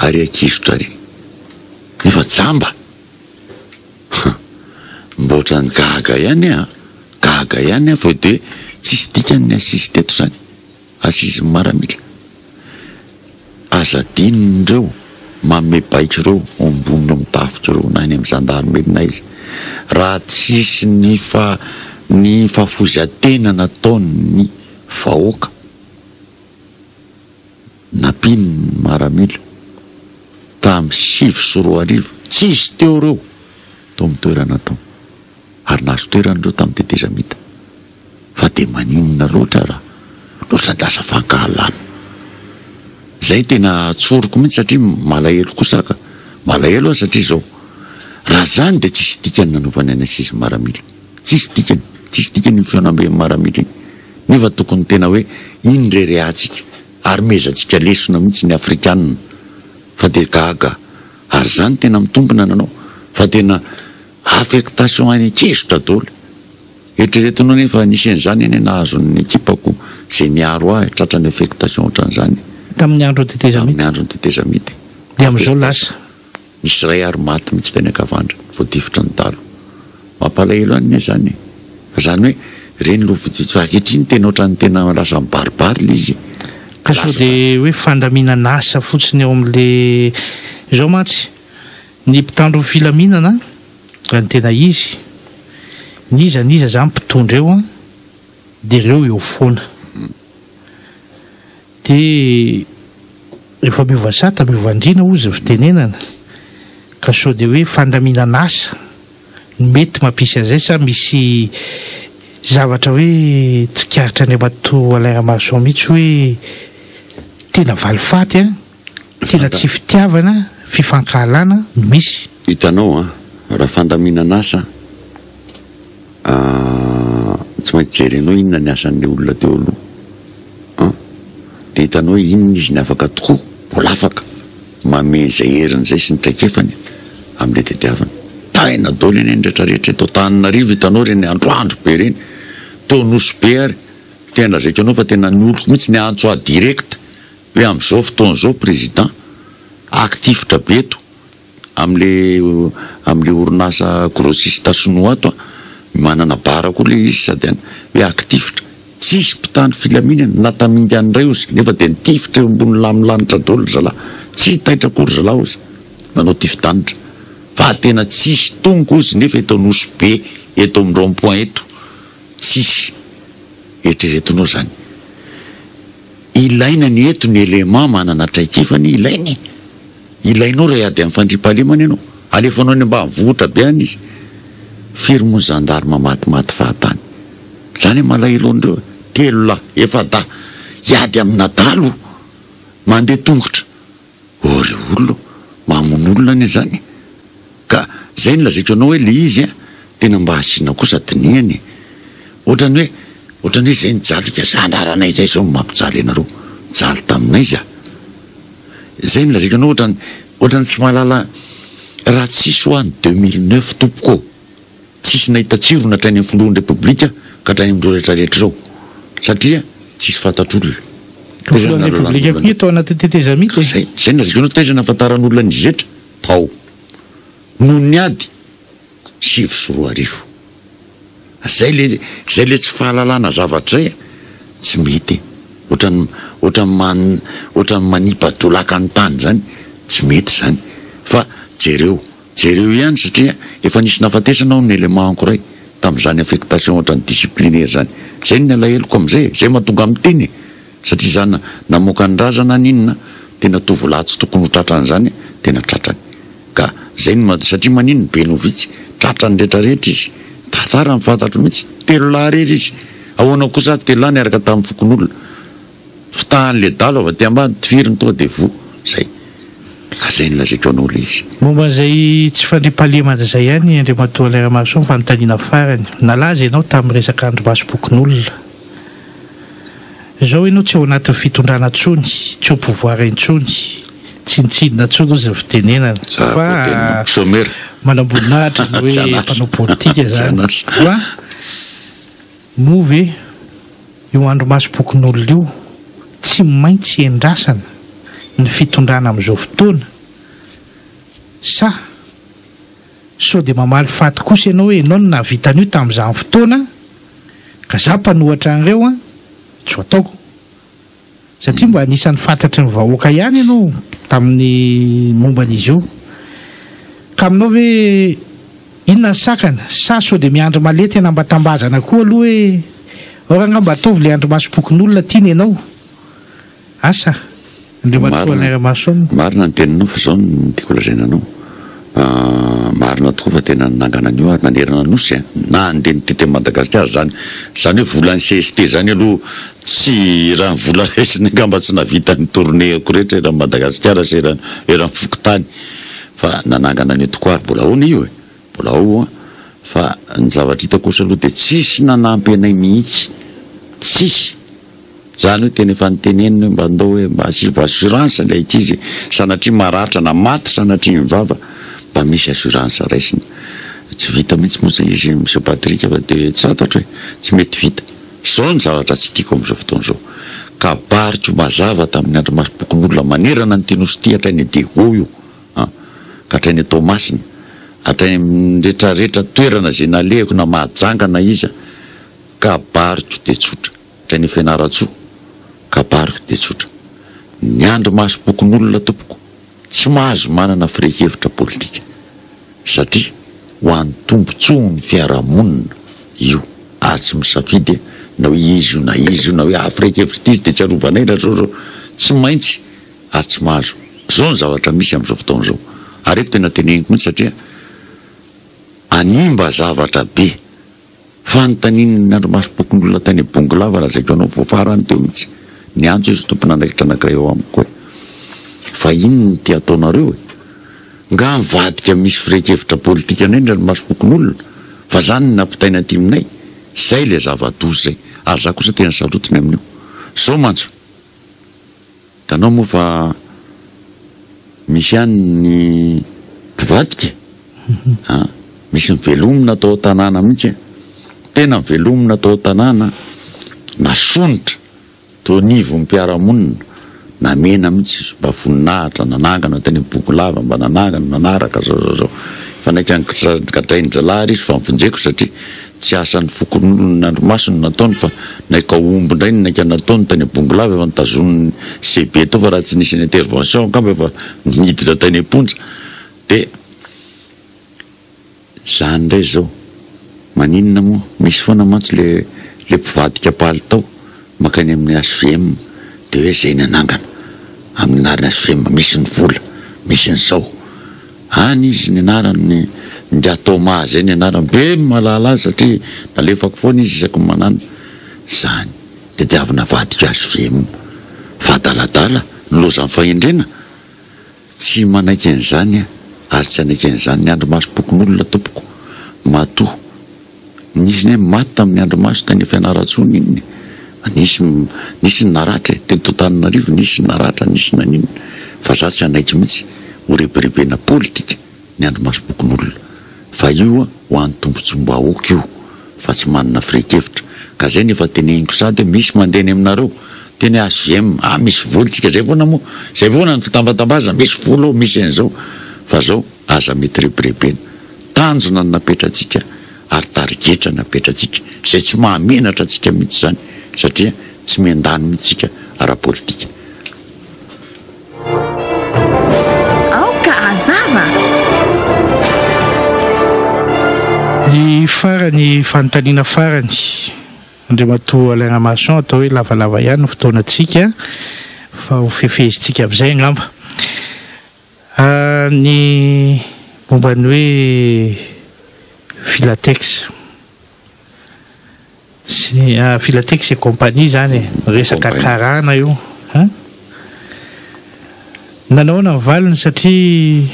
ary akizotra ry nefa jamba mbotra ny gaga ihany fa dia tsisy dikany ny asisy teto zany asisy maramila azadinindreo manome baiko reo ambonina mitafika reo na ny amin'ny zandarmena izy raha tsisy ny fafozatena nataon'ny vahoaka napiny maramila tamin'ny 7 tsisy teo reo to amin'ny toerana tao ary nahazo toeran'ireo tamin'ny tetezamita fa dia maninona loatra raha loatra lasa fankahalana zay tena tsoroko mihitsy satria malahelo kosaka malahelo satria zao raha zany dia tsisy dikany nanaovany any asisy maramila tsisy dikany fionambe maramila iny nefa tokony tena hoe iny rereatsika ary mezantsika lesona mihitsy ny afrikanina fa dia gaga ary zany tena mitombona nanao fa tena affectation any akizotra daholo eritreretinao nefa nisy an'izany eny nahazon'ny ekipako zay miaro tratrany affectation ohatran'izany tamin'ny andro tetezamita dia amin'izao lasa nisy ray ary maty mihitsy teny akavandra voadifitra ny dalo mampalahelo any zany zany hoe reny lovotsitsy ankehitriny tena ohatran'ny tena lasa mibaribary le izy ka so dia hoe fandaminana asa fotsiny eo amin'le zao mantsy ny mpitandro filaminana raha ny tena izy niza zany mpitondra eo dia ireo eo foana dia rehefa miova sata miova andrina ozy fitenenana ka so dia hoe fandaminana asa mety mampisy an'izay sa misy zavatra hoe tsikaritra Andriamato Alain Ramaroson mihitsy hoe tena valifaty tena tsy fitiavana fifankahalana misy hitanao raha fandaminana asa tsy maintsy jerenao inona ny asan'le olona teo aloha dia hitanao hoe inona izy ny afaka tokoa mbola afaka mameny zay herin'izay sy ny traikefany amin'le tetiavana taina daholo eny rehetrarehetra tao Tananarivo hitanao reny androandro be reny tao nosy be ary tena zaiko anao fa tena ny oloko mihitsy ny antso direct hoe amin'izao fotoan'izao président aktifitra be eto am'le orinasa grossiste sinoa ato manana bara koa le izy sady any hoe aktifitra tsisy mpitandro filaminana natamingy an'ray ozy nefa de nitifitra eo ambony lamilanitra daholo zalahy tsy hitaitra akory zalahy ozy manao tifitandritra fa tena tsisy tongo ozy nefa eto anosy be eto amin'ny rond-point eto tsisy eritreretinao zany ilaina ny eto ny élément manana traikefany ilainao ray ady amin'ny fandriam-pahalemana ianao alefanao ny mba mivohatra be any izy firmony zandarma matimaty fahatany zany malahelo andreo telo lahy efa da iady amina dalo mandeha tongotra ory olona mamono olona ane zany ka zay ny lazaiko anao hoe le izy a tena mba hasiana kosa diniany ohatrany hoe zay nijalika zandaranay zay zao mampijaly anareo jaly taminay za zay ny lazaiko anao ohatrany tsy mahalala raha tsisy ho any 2009 tompoko tsisy nahita tsiro natrainy amin'ny filohan'ny repoblika ka hatrany amindreo rehetrarehetra zao satria tsisy fantatr'olona filohan'ny repoblika koa tao anaty tetezamity zay ny lazaiko anao taiza nahafantaran'olona ny zetra tao noho ny ady 7 zay le tsy fahalalana zavatra zay tsy mety ohatrany manipa-dolaka ny tany zany tsy mety zany fa jereo ihany satria efa nisy nafatesana ao ny élément ankoray tamin'izany affectation ohatrany disciplinaire zay ny alaheloko am'izay zay mahatonga amin'ny teny satria zany namoaka ny razana n'inona tena tovolahy tsy tokony ho tratran'izany tena tratrany ka zay satria maninony be novitsy tratrany rehetrarehetra izy da tsara mifantatro mihitsy telo lahy rery izy ahoana kosa telo lahy niaraka tamin'ny fokon'olona fitahan'le dalo avy aty ambany tifiriny tonga de vo zay ka zay ny lazaiko anao le izy momba zay tsy fandriam-pahalemana zay ihany andriamatoa Alain Ramaroson fanontaniana farany nalaza ianao tamin'ny resaka androm-basom-pokon'olona zao ianao tsy ao anatin'ny fitondrana ntsony tsy ao pouvoir intsony tsy nitsidina ntsony ozy ny fitenenana fa somera manamboninahitra ny hoe mpanao politika zany fa move io androm-basom-pokon'olona io tsy maintsy endrasana ny fitondrana amin'izao fotoana sa sao de mamaly faty kosa ianao hoe ianao no nahavitan'io tamin'izany fotoana ka za mpanohatra an'ireo a tsy ho ataoko satria mba anisan'ny fantatry ny vahoaka ihany ianao tamin'ny momban'izy io ka aminao hoe inona ny sakana sa sao de miandro malety anambatambazana koa aloha hoe oranga mba ataovy le androm-basom-pokon'olona tiany ianao asa marina ny teninao fa zao ny tiako lazaina anao marina tokoa fa tena nangana an'io ary nanerana nosy na andeha nitety Madagasikara zany hoe volan'ny CST zany aloha tsy raha vola raisiny ngamba tsy navita ny tournée ako rehetra eran'ny Madagasikara sy eran'ny fokotany fa nanangana an'io tokoa ary mbola ao ny io mbola ao fa ny zavatra hitako kosa aloha de tsisy nanampy anay mihitsy tsisy zany hoe tena efa nitenenina mba andao hoe mba asivo assurance le ity izy sanatria maratra na maty sanatria mivava mba misy assurance raisina tsy vita mihitsy moa zay izy monsieur Patrick fa de tsy atatra hoe tsy mety vita zao ny zavatra tsy tiako am'izao fotoana zao ka baritro mazava tamin'ny androm-basom-pokon'olona manerana ny tenosy ty hatrainy dego io ka hatrainy atao masina hatrainy rehetrarehetra toerana zay nalehako na mahajangana iza ka baritro de tsotra hatrainy fianaratsoa ka bariko de tsotra ny andro masom-pokon'olona tompoko tsy mahazo manana firehevitra politika satria ho an'ny tombontsoa ny fiarahamonina io azy misafidy na hoe izy io na izy io na hoe firehevitra ty izy de tsy arovanay raha zao tsy maintsy azy tsy mahazo zao ny zavatra misy am'izao fotoana zao ary eto tena teneniko mihitsy satria animba zavatra be fanontaniany andro masom-pokon'olona tany bongolava lazaiko anao voafarany teo mihitsy ny antso izy tompona andraikitra anankiray ao amiko hoe fa ino ny ty ataonareo nga mivadika misy firehevitra politika anay ny masom-pokon'olona fa zany nampitaina aty aminay zay le zava-dozy zay ary za kosa tena sarotiny amin'io zao mantso tanao moa fa misy ihany ny mpivadika misy ny velomina atao tanàna mihitsy tena velomina atao tanàna nasonitra to nivo ny mpiaramonina namena mihitsy mba voninahitra nanangana teny boky lava mba nanangana nanaraka zao fa naikatrain-dralahary izy fa mivinjeko satria tsy asan'ny fokon'olony n'andromasony nataony fa naika omby indray naika nataony teny bongo lava efa nitazon'ny CB tao fa raha tsy nisy ny intervention kamba efa miditra teny amponja de zany ndray zao maninona moa misy foana mantsy le mpivadika palitao makany amin'ny HVM de hoe zay nanangana amin'ny anarany HVM misy ny vola misy ny zao any izy ny anarany ndry atoma zay ny anarany be malala azy satria nalefako foana izy isaky manana zany de diavina vadika HVM vadaladala nilozan'ny fahendrena tsy manaiky an'izany ary tsy anaiky an'izany ny andro maso bokon'olona tompoko matoa nisy ny maty tamin'ny andro maso tany fianaratsony iny nisy ny naratra teny Tantaranarivo nisy ny naratra nisy nanino fa za tsy anaiky mihitsy ho reberebena politika ny andro maso bokon'olona fa io ho an'ny tombontsom-bahoaka io fa tsy manana firikevitra ka zay nefa teneniko sady misy mandeny aminareo teny HVM misy volontsika zay foana moa zay foana ny fitambatambaza misy volo misy an'izao fa zao aza mety reberebena tanjona ny napetratsika ary tarigetra napetratsika zay tsy mahamenatra atsika mihitsy zany satria tsy miandany mihitsika ara-politika. Aoka azava ny farany fanontaniana farany andriamatoa Alain Ramaroson atao hoe lavalava ihany no fotoanatsika fa ho fefezitsika amin'izay angamba ny mombany hoe Filatex sy Filatex e compagnie zany resaka karana io nanao na valiny satria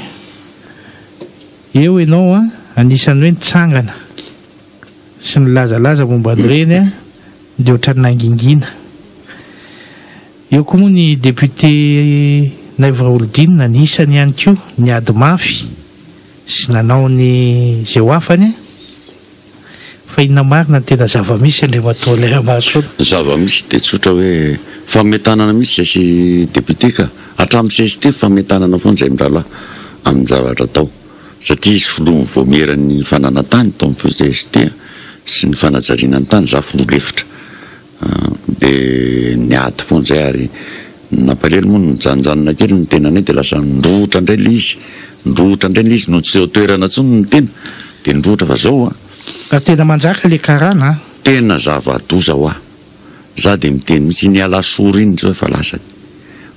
eo ianao anisany hoe nitsangana sy ny lazalaza mombany reny de ohatrany nangingina eo koa moa ny député Naivra Oldine nanisany ihany koa ny ady mafy sy nanao ny zay hoafany fa inona marina tena zava-misy andriamatoa Alain Ramaroson zava-misy de tsotra hoe fametanana misy zay sy député ka hatramin'ny CST fametanana foana zay mirahalahy amin'ny zavatra tao satria izy filoha voameran'ny fananantany tao amin'ny CST sy ny fanajarianany tany za filoha lefitra de niady foana zay ary nampalelo moa nijanjanona kely ny tenanay de lasa ndrotra indray le izy no tsy eo toerana tsony ny tena de ndrotra fa zao ka tena manjaka le karana tena zava-doza za de miteny mitsy ny alasora iny zao efa lasany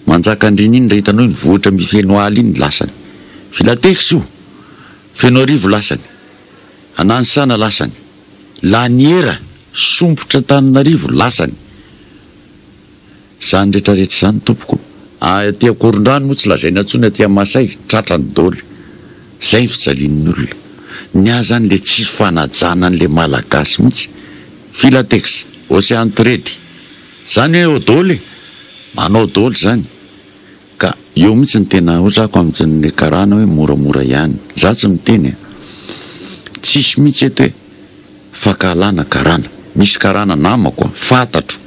manjaka andriny iny ra hitanao iny vohitra mifeno aly iny lasany Filatex io feno arivo lasany Ananisana lasany Laniera sompotra Tananarivo lasany zany rehetrarehetra zany tompoko aty Akorondrano moa tsy lazaina antsony aty Masay tratrany dôly zay ny fijalian'ny olona ny azy zany le tsy fanajana an'le malagasy mihitsy Filatex Océan Trade zany hoe dôly manao dôly zany ka eo mihitsy ny tena ozako amin'ny karana hoe moramora ihany za tsy miteny tsisy mihitsy eto hoe fakalana karana misy karana namako fantatro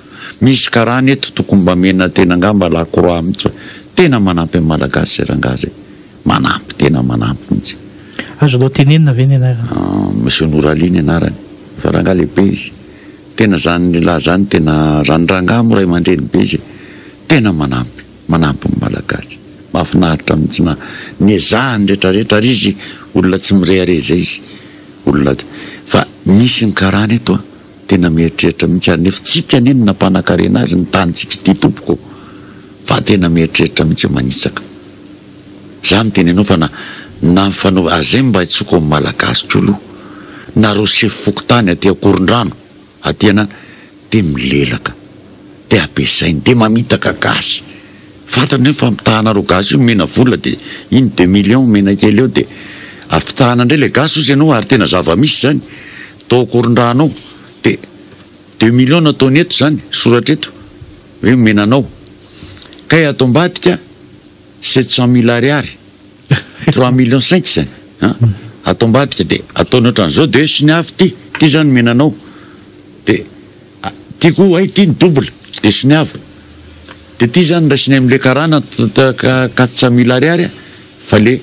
misy karana eto tokony mba mena tena ngamba la croix mihitsy tena manampy amin'ny malagasy rangazy manampy tena manampy mihitsy azonao tenenina ve ny anarany monsieur Nouraline anarany fa ranga lehibe izy tena zany lehilahy zany tena raniranga mo ray aman-dreny be izy tena manampy amin'ny malagasy mahafinaritra mihitsy na ny ezahany rehetrarehetra ary izy olona tsy mirehare zay izy olona fa misy ny karana eto tena mieritreritra mihitsy ary nefa tsy pianeny nampanan-karena azy ny tanitsika ity tompoko fa tena mieritreritra mihitsy manitsaka za miteny anao fa na fanao azay mba hitsoko amin'ny malagasy kolo nareo sefy fokotany aty Akorondrano aty anany de milelaka de ampiasainy de mamitaka gasy fantany hoe famitahanareo gasy io mena vola de iny 2 millions mena kely eo de afitahana indray le gasy ozy ianao ary tena zava-misy zany tao Akorondrano ao de 2 millions nataony eto zany soratra eto hoe menanao kay atao ambadika 700 000 ariary 3 millions 5 zany atao ambadika de ataony ohatran'izao de sy ny avy ty zany menanao de tiako ay ty ny double de sy ny avy de ty zany raisiny am'le karana 400 000 ariary fa le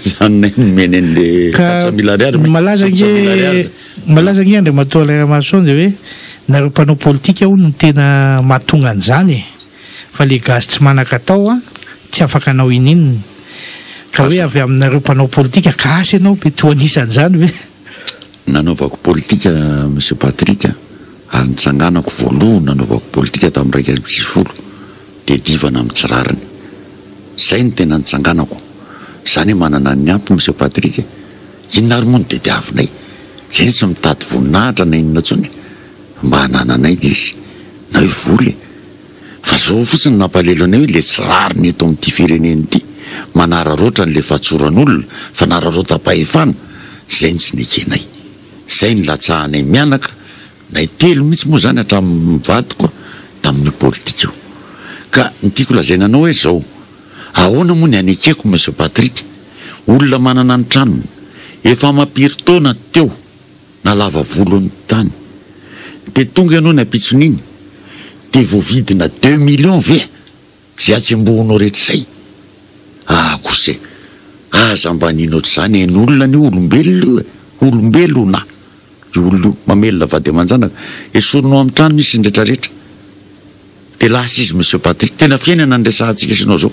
zany meny an'le 400 000 ariary malaza nge andre matoa Alain Ramaroson de hoe nareo mpanao politika ho no tena mahatonga an'izany fa le gasy tsy manan-katao a tsy afaka anao inininy ka hoe avy aminareo mpanao politika kasy ianao be to anisan'izany hoe nanaovako politika monsieur Patrick ary nitsanganako voalohany nanaovako politika tamin'ny 2010 de divana amin'ny tsirariny zay ny tena nitsanganako zany manana ny ampy monsieur Patrick inona ary moa ny dediavinay zay tsy mitady voninahitra na inona tsony mba hanananay izy na hoe voly fa zao fotsiny nampalelo anay hoe le tsirariny eto amin'ity fireneny ity manararoatra n'le fatsoran'olona fa nararota-pahefana zay ny tsy nekenay zay ny latsahanay mianaka nay telo mihitsy moa zany hatramin'ny mivadiko tamin'ny politika io ka nytiako lazainanao hoe zao ahoana moa ny anekeko monsieur Patrick olona manana ny tranony efa mampiry taona teo na lava volony tany de tonga ianao ny apitson'iny de voavidina 2 millions ve zay atsembohanao rehetra zay kose aza mba ninao ohatr'izany en'olona ny olombelo na olo mamelona vady aman-janaka esorinao amin'ny trano misy ndraitrarehetra de lasa izy monsieur Patrick tena fiainana ny resahantsika sinao zao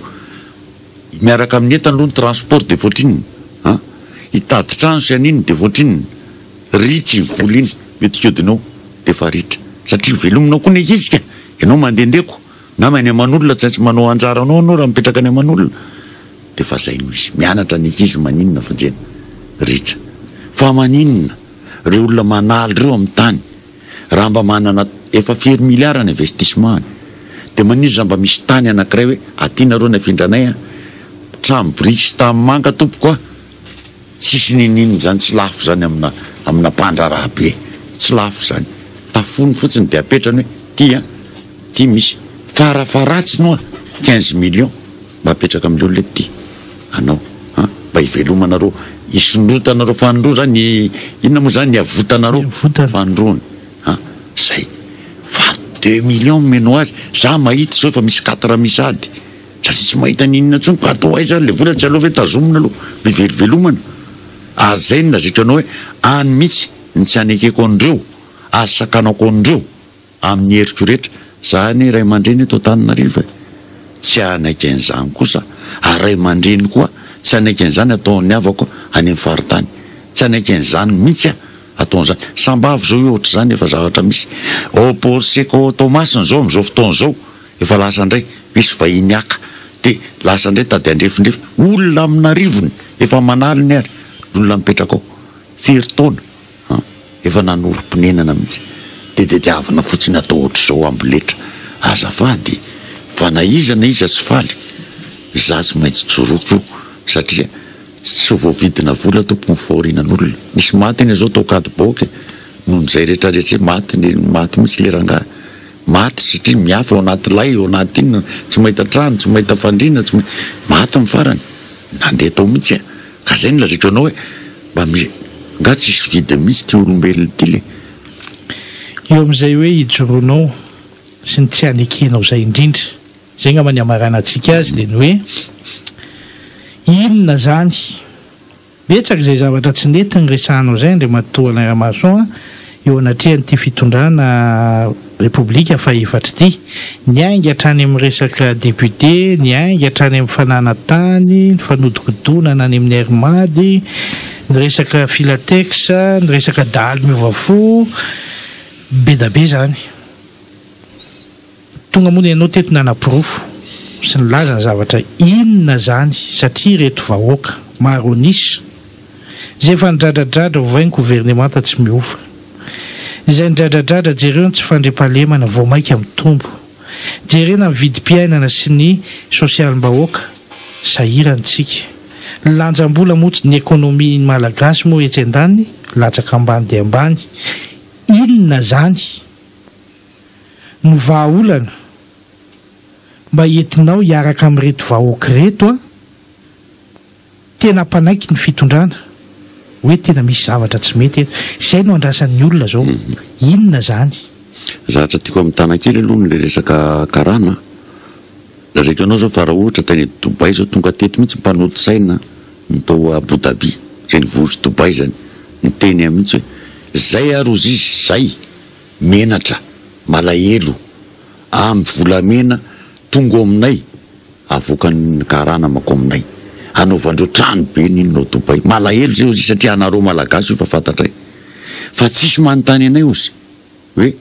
miaraka amin'ny entana aloha ny transport de voatrininy hitady trano sy aniny de voatrininy ritry voliny metikodinao de fa ritra satria velominao koa ny izika ianao mandendeko na mainy aman'olona tsy manao anjaranao anao raha mipetraka any aman'olona de fa zay no izy mianatra ny izy maninona fanjena ritra fa maninona reo olona manaly reo amin'ny tany raha mba manana efa firy milliard ny investissement de manizy raha mba misy tany anankiray hoe atianareo ny afindranay trano brisy tamin'ny manga tompoka tsisy nininy zany tsy lafo zany amina mpandraraha be tsy lafo zany tafony fotsiny de apetrany hoe ty misy farafaratsy noa 15 millions mba apetraka amin'le olona ty anao mba hivelomanareo isondrotanareo fandro zany inona moa zany avotanareo fandroany zay fa 2 millions meno azy za mahita zao efa misy 4 misady satria tsy mahita ninona tsony ka atao aiza le vola tsy aloha hoe tazomina aloha mivelovelomana zay ny lazitra anao hoe any mihitsy ny tsy anekeko andreo azy sakanako andreo amin'ny heriko rehetra zany ray aman-dreny eto Antananarivo tsy anaiky an'izany kosa ary ray aman-dreny koa tsy anaiky an'izany ataony avako any amin'ny faritany tsy anaiky an'izany mihitsy ataon'izany sambavy zao io ohatra zany efa zavatra misy oporseko Tomasiny zao amin'izao fotoana zao efa lasa indray misy vahiny aka de lasa indray tady andrefindrefa olona amina rivony efa manaly ny ary olona mipetraka ao firy taona efa nanorom-pinenana mihitsy de diavina fotsiny atao ohatr'izao amboletra azafady fa na iza tsy faly za tsy maintsy tsoroko satria tsy voavidina vola tompony fahorinan'olona misy maty eny zao tokady boky noho n'izay rehetrarehetra maty mihitsy le rangahy maty satria miafa ao anaty lay ao anaty inona tsy mahita trano tsy mahita fandrina maty amin'ny farany nandeha tao mihitsy ka zay ny lazako anao hoe mba nga tsisy vidy misy ty olombelona ty le eo amin'izay hoe hijoroanao sy ny tsy anekenao zay indrindra zay nga many amarana antsika azy de ny hoe inona zany betsaka zay zavatra tsy nety ny resahanao zay ndre matoa Alain Ramaroson eo anatrehan'ity fitondrana repoblika faefatra ity ny aingy hatrany amin'ny resaka député ny aingy hatrany amin'ny fananantany ny fanodikodonana any amin'ny arimady ny resaka filatexa ny resaka daly miova fo be da be zany tonga moa ianao teto nanapirofo sy ny laza ny zavatra inona zany satria reto vahoaka maro anisa zay efa nidradradratra vain gouvernemanta tsy miova izay nidradradratra jereo tsy fandre-pahalemana vao maika amin'ny tombo jerena ny vidim-piainana sy ny sosialim-bahoaka sahirantsika lanjam-bola motsy ny ekonomia malagasy moa etsy an-daniny latsaka ambany de ambany inona zany ny vahaolana mba entinao hiaraka amin'reto vahoaka reto tena mpanaiky ny fitondrana hoe tena misy zavatra tsy mety izay no andrasan'ny olona zao inona zany zavatra tiako amin'ny tanakely aloha le resaka karana Lazaiko anao zao fa raha ohatra tany Dubai zao tonga teto mihitsy mpanao-tsaina mitao Abu Dhabi reny vohitry Dubai zany miteny mihitsy hoe zay arozy izy zay menatra malahelo amy volamena tonga aminay avokany karana mako aminay anaovandreo trano be ninonao Dubai malahelo zay ozy satria anareo malagasy io fa fantatray fa tsisy manontany anay ozy hoe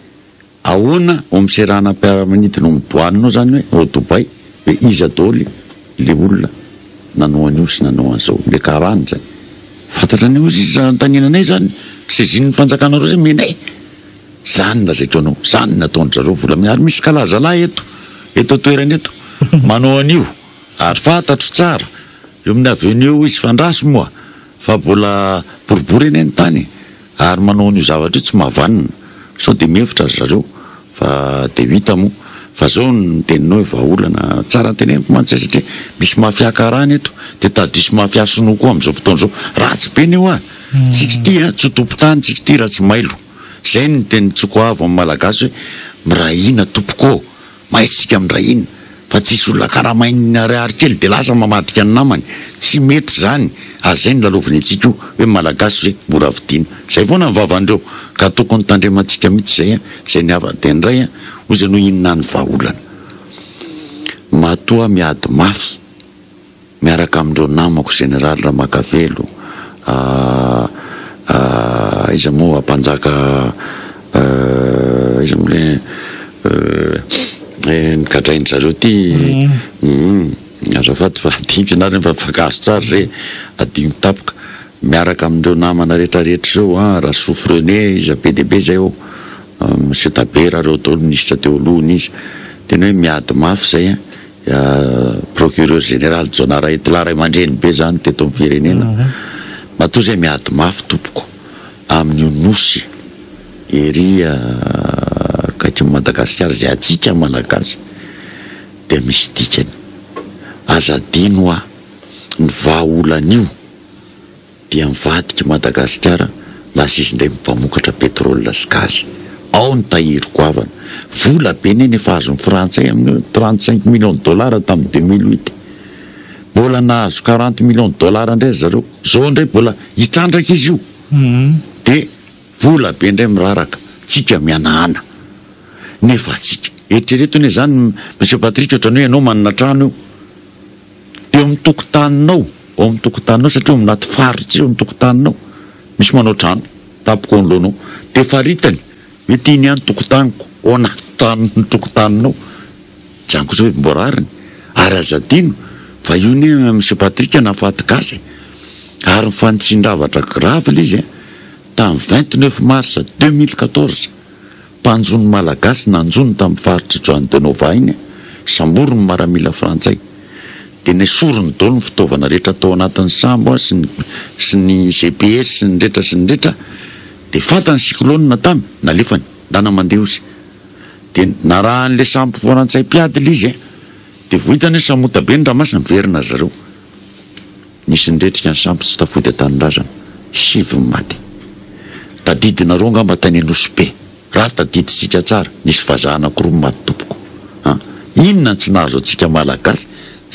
ahoana omiserana mpiara-manidina midoananao zany hoe Dubai hoe izy adaoly le olona nanao an'io sy nanao an'izao le karana zany fantatra ny ozy izy antanenanay zany sy ziny fanjakanareo zay menay zany lazaiko anao zany nataondrareo volamena ary misy kalaza lahy eto toerana eto manao an'io ary fantatro tsara eo amin'ny avenue izy fandraso moa fa mbola boribory eny ny tany ary manao an'io zavatra io tsy mahavanina sao de mihevitra zareo fa de vita moa fa zao ny teninao hoe vahaolana tsara teneniko mantsy satria misy mafia karana eto de tadisy mafia sonoa koa am'izao fotoana zao ratsy be ny eo tsika ty tsy tompon-tany tsika ty raha tsy mailo zay ny teny tsoko avo amin'ny malagasy hoe mirahina tompoko maitsika mirahina fa tsisy olona karaha mainy ariary kely de lasa mamadika ny namany tsy mety zany ary zay ny laloviny atsika io hoe malagasy hoe mora vidiana zay foana ny vavandreo ka tokony tandrematsika mihitsy zay zay ny ava-tendray ozy anao inona ny vahaolana matoa miady mafy miaraka amindreo namako général Ramakavelo izy moa ampanjaka izy amle nikadrainy zareo ty azafady fa adimy fianarany fa fakazo tsara zay adimy tapoka miaraka amindreo namana rehetrarehetra zao raha Sofrene izy PDB zay ao monsieur Tabera reo tao ministre teo alohany izy tena hoe miady mafy zay procureur général Jonara Etlara mandreny be zany teto amin'ny firenena matoa zay miady mafy tompoko amin'ny nosy ery kaiky Madagasikara zay atsika malagasy de misy dikany azadino ny vahaolan'io dia mivadika Madagasikara lasa izy ndray mipamokatra pétrole sy gaz ao ny tahiriko avana vola be neny efa azon'ny frantsay amin'ny 35 millions de dollars tamin'ny 2008 mbola nahazo 40 millions de dollars ndray zareo zao ndray mbola hitrandraka izy io de vola be ndray miraraka tsika mianahana nefa tsika eritrereto ne zany monsieur Patrick ohatrany hoe ianao manana trano io eo amin'ny tokotaninao ao amin'ny tokotaninao satria ao minaty faritsy eo amin'ny tokotaninao misy manao trano tapoko an'loanao de faritany mety iny any tokotaniko ao anaty trano ny tokotaninao janko zao hoe mborariny ary azadino fa io ne monsieur Patrick nafaty gasy ary mifanitsindravatra grave izy tamin'ny 29 mars 2014 mpanjony malagasy nanjony tamin'ny faritra joany de vahiny sambory ny maramila frantsay de nesorony dolo ny fitaovana rehetra atao anatin'ny sambo sy ny GPS sy ny rehetra de fatany cyclone tamy nalefany dana mandeha ozy de narahan'le sambo forantsay piady lizy de vohitany samota be ny ramasina miverina zareo nisy nydretrika ny sambo tsy tafody atanin-drazana 7 maty tadidinareo ngamba tany anosy be raha tadiditsika tsara nisy vazahana koroa maty tompoko inona tsy nahazo atsika malagasy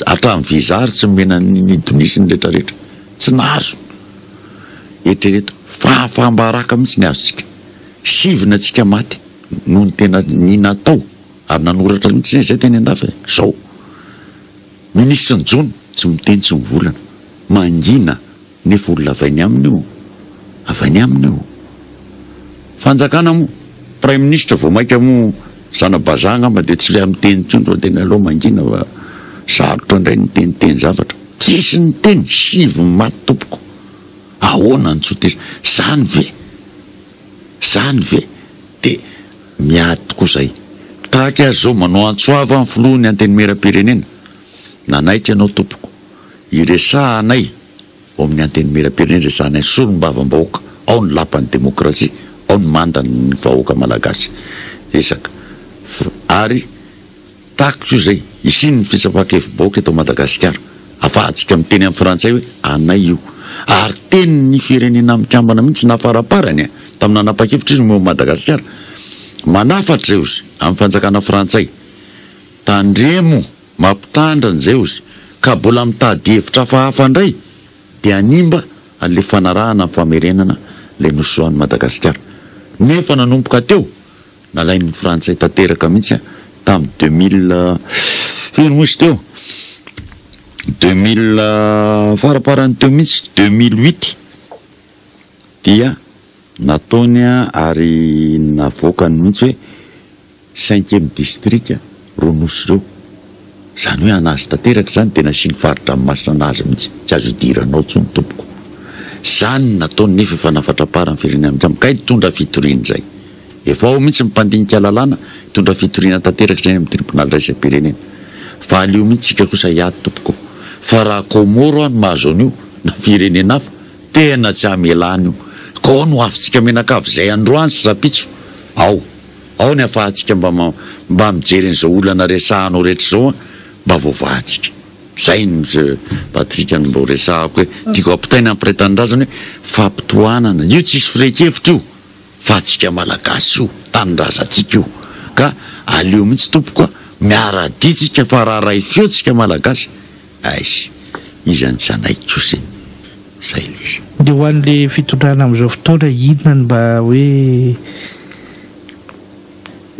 hatramin'ny vizary tsy mena ny Indonesia ny rehetrarehetra tsy nahazo eritrereto fahafambaraka mihitsy ny azo tsika 7 atsika maty no ny tena ny natao ary nanoratra mihitsy zay teny andafa zao ministre Njony tsy miteny tsy mivolana mangina nefa olona avainy aminy io fanjakana moa prime ministre vao maika moa zanabazanga mba de tsy le miteny tsondro tena aloha mangina fa sarotra indray ny teniteny zavatra tsisy ny teny 7 maty tompoko ahoana ny tsotera zany ve de miady tokoa zay tahaka azy zao manao antsoava ny filohany anteny meram-pirenena nanaitra ianao tompoko iresa anay ao amin'ny anteny meram-pirenena resanay solom-bavam-bahoaka ao ny lapan'ny demokrasia ao ny mandany vahoaka malagasy resaka ary tahako io zay isiny ny fisapakevim-bahoaka eto Madagasikara afahantsika miteny amin'ny frantsay hoe anay io ary teny ny firenena mikambana mihitsy nafaraparany tamin'ny nanapa-kevitra izy mo Madagasikara manafatra zay ozy amin'ny fanjakana frantsay tandremo mampitandrany zay ozy ka mbola mitady hevitra fahafa indray dia animba an'le fanarahana amin'ny famerenana le nosoan'ny Madagasikara nefa nanomboka teo nalain'ny frantsay tanteraka mihitsy tamin'ny 2000 firy moa izy teo 2000 faraparany teo mihitsy 2008 dia nataony ary navoakany mihitsy hoe 5e district ronosy reo zany hoe anazy tanteraka zany tena sy ny faritra amin'ny masina anazy mihitsy tsy azo idiranao tsony tompoko zany nataony nefa efa nafatrapara ny firenena amin'izay kay tondra fitoriana zay efa ao mihitsy mimpandinika lalàna tondra fitoriana tanteraka zay amin'ny tribunal raisam-pirenena fa aleo mihitsy tsika kosa hiady tompoko fa raha Komoro any mahazo an'io na firenena hafa tena tsy hamelany io ka ao no afintsika menakavy zay androany sy rapitso ao ny afahantsika mba mijery an'izao olana resahanao rehetra zao mba voavahantsika zay ny Patrika ny mba resahako hoe tiako ampitaina amin'ny piray-tanindrazana hoe fampitohanana io tsisy firaiky-hevitra io fa atsika malagasy io tanindrazantsika io ka aleo mihitsy tompoko miara-ditsika fa raha ray feotsika malagasy aisy izany tsy anaiky kosy zay le izy dia ho an'le fitondrana amin'izao fotoana inona ny mba hoe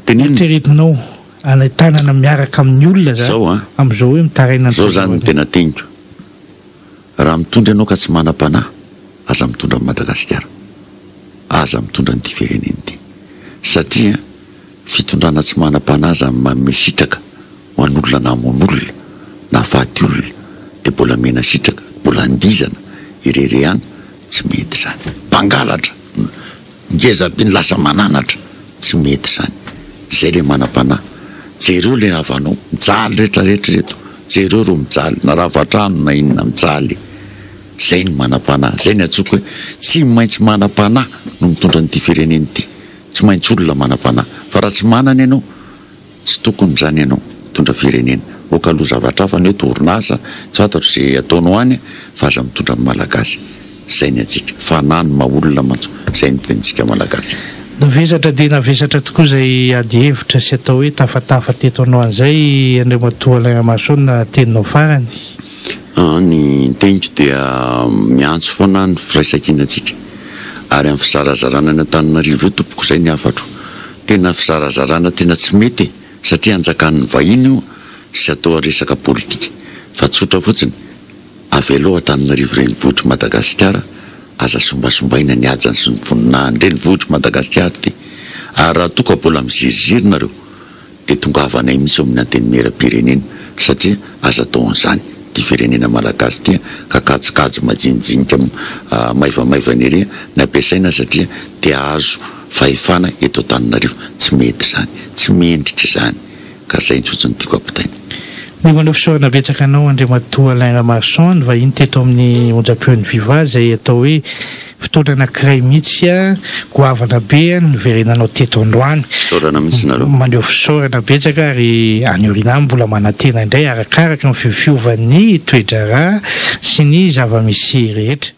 eritreretinao anatanana miaraka amin'ny olona zao amin'izao hoe mitaraina zao zany ny tena teniko raha mitondra ianao ka tsy manam-panahy aza mitondra amin'ny Madagasikara aza mitondra n'ity firenena ity satria fitondrana tsy manam-panahy aza manome sitraka ho an'olona namon'olona na faty olona dia mbola mena sitraka mbola andizana irerehana tsy mety zany mpangalatra ngezabiny lasa mananatra tsy mety zany zay le manam-panahy jereo le ravanao mijaly rehetrarehetra reto jereo ro mijaly na ravatrano na inona mijaly zay ny manam-panahy zay ny atsoko hoe tsy maintsy manam-panahy no mitondra n'ity firenena ity tsy maintsy olona manam-panahy fa raha tsy manana ianao tsy tokony zany ianao mitondra firenena okaloha zavatra hafa ny hoe torinasa tsy fantatro zay ataonao any fa aza mitondra amin'ny malagasy zay ny atsika fanany maolona mantso zay ny tenitsika malagasy navesatra dia navesatra tokoa zay ady hevitra sy atao hoe tafatafa teto anao an'izay Andriamatoa Alain Ramaroson teninao farany ny teniko dia miantso foana ny firaisan-kinatsika ary amin'ny fizarazarana ny Antananarivo io tompoko zay ny afatro tena fizarazarana tena tsy mety satria anjakan'ny vahiny io sy atao resaka politika fa tsotra fotsiny avy aloha Antananarivo renivohitra Madagasikara aza sombasombaina ny ajany sy ny voninahiny renivohitra Madagasikara ty ary raha toka mbola mizirizirina reo dia tongavanay misy amin'ny antenimera-pirenena satria aza atao an'izany ty firenena malagasy ty kakajikajy majinijinika maivamaivany ery ny ampiasaina satria dia azo fahefana eto Antananarivo tsy mety zany tsy mendritra zany ka zay ntsotso ny tiako ampitaina ny manao fisaorana betsaka anao Andriamatoa Alain Ramaroson vahiny teto amin'ny onjam-peon'ny Viva zay atao hoe fotoana anankiray mihitsy goavana be no verenanao teto androany fisaorana mihitsy nareo maneo fisaorana betsaka ary anyorina mbola manantena indray arakaraka ny fiovan'ny toe-Raha sy ny zava-misy rehetra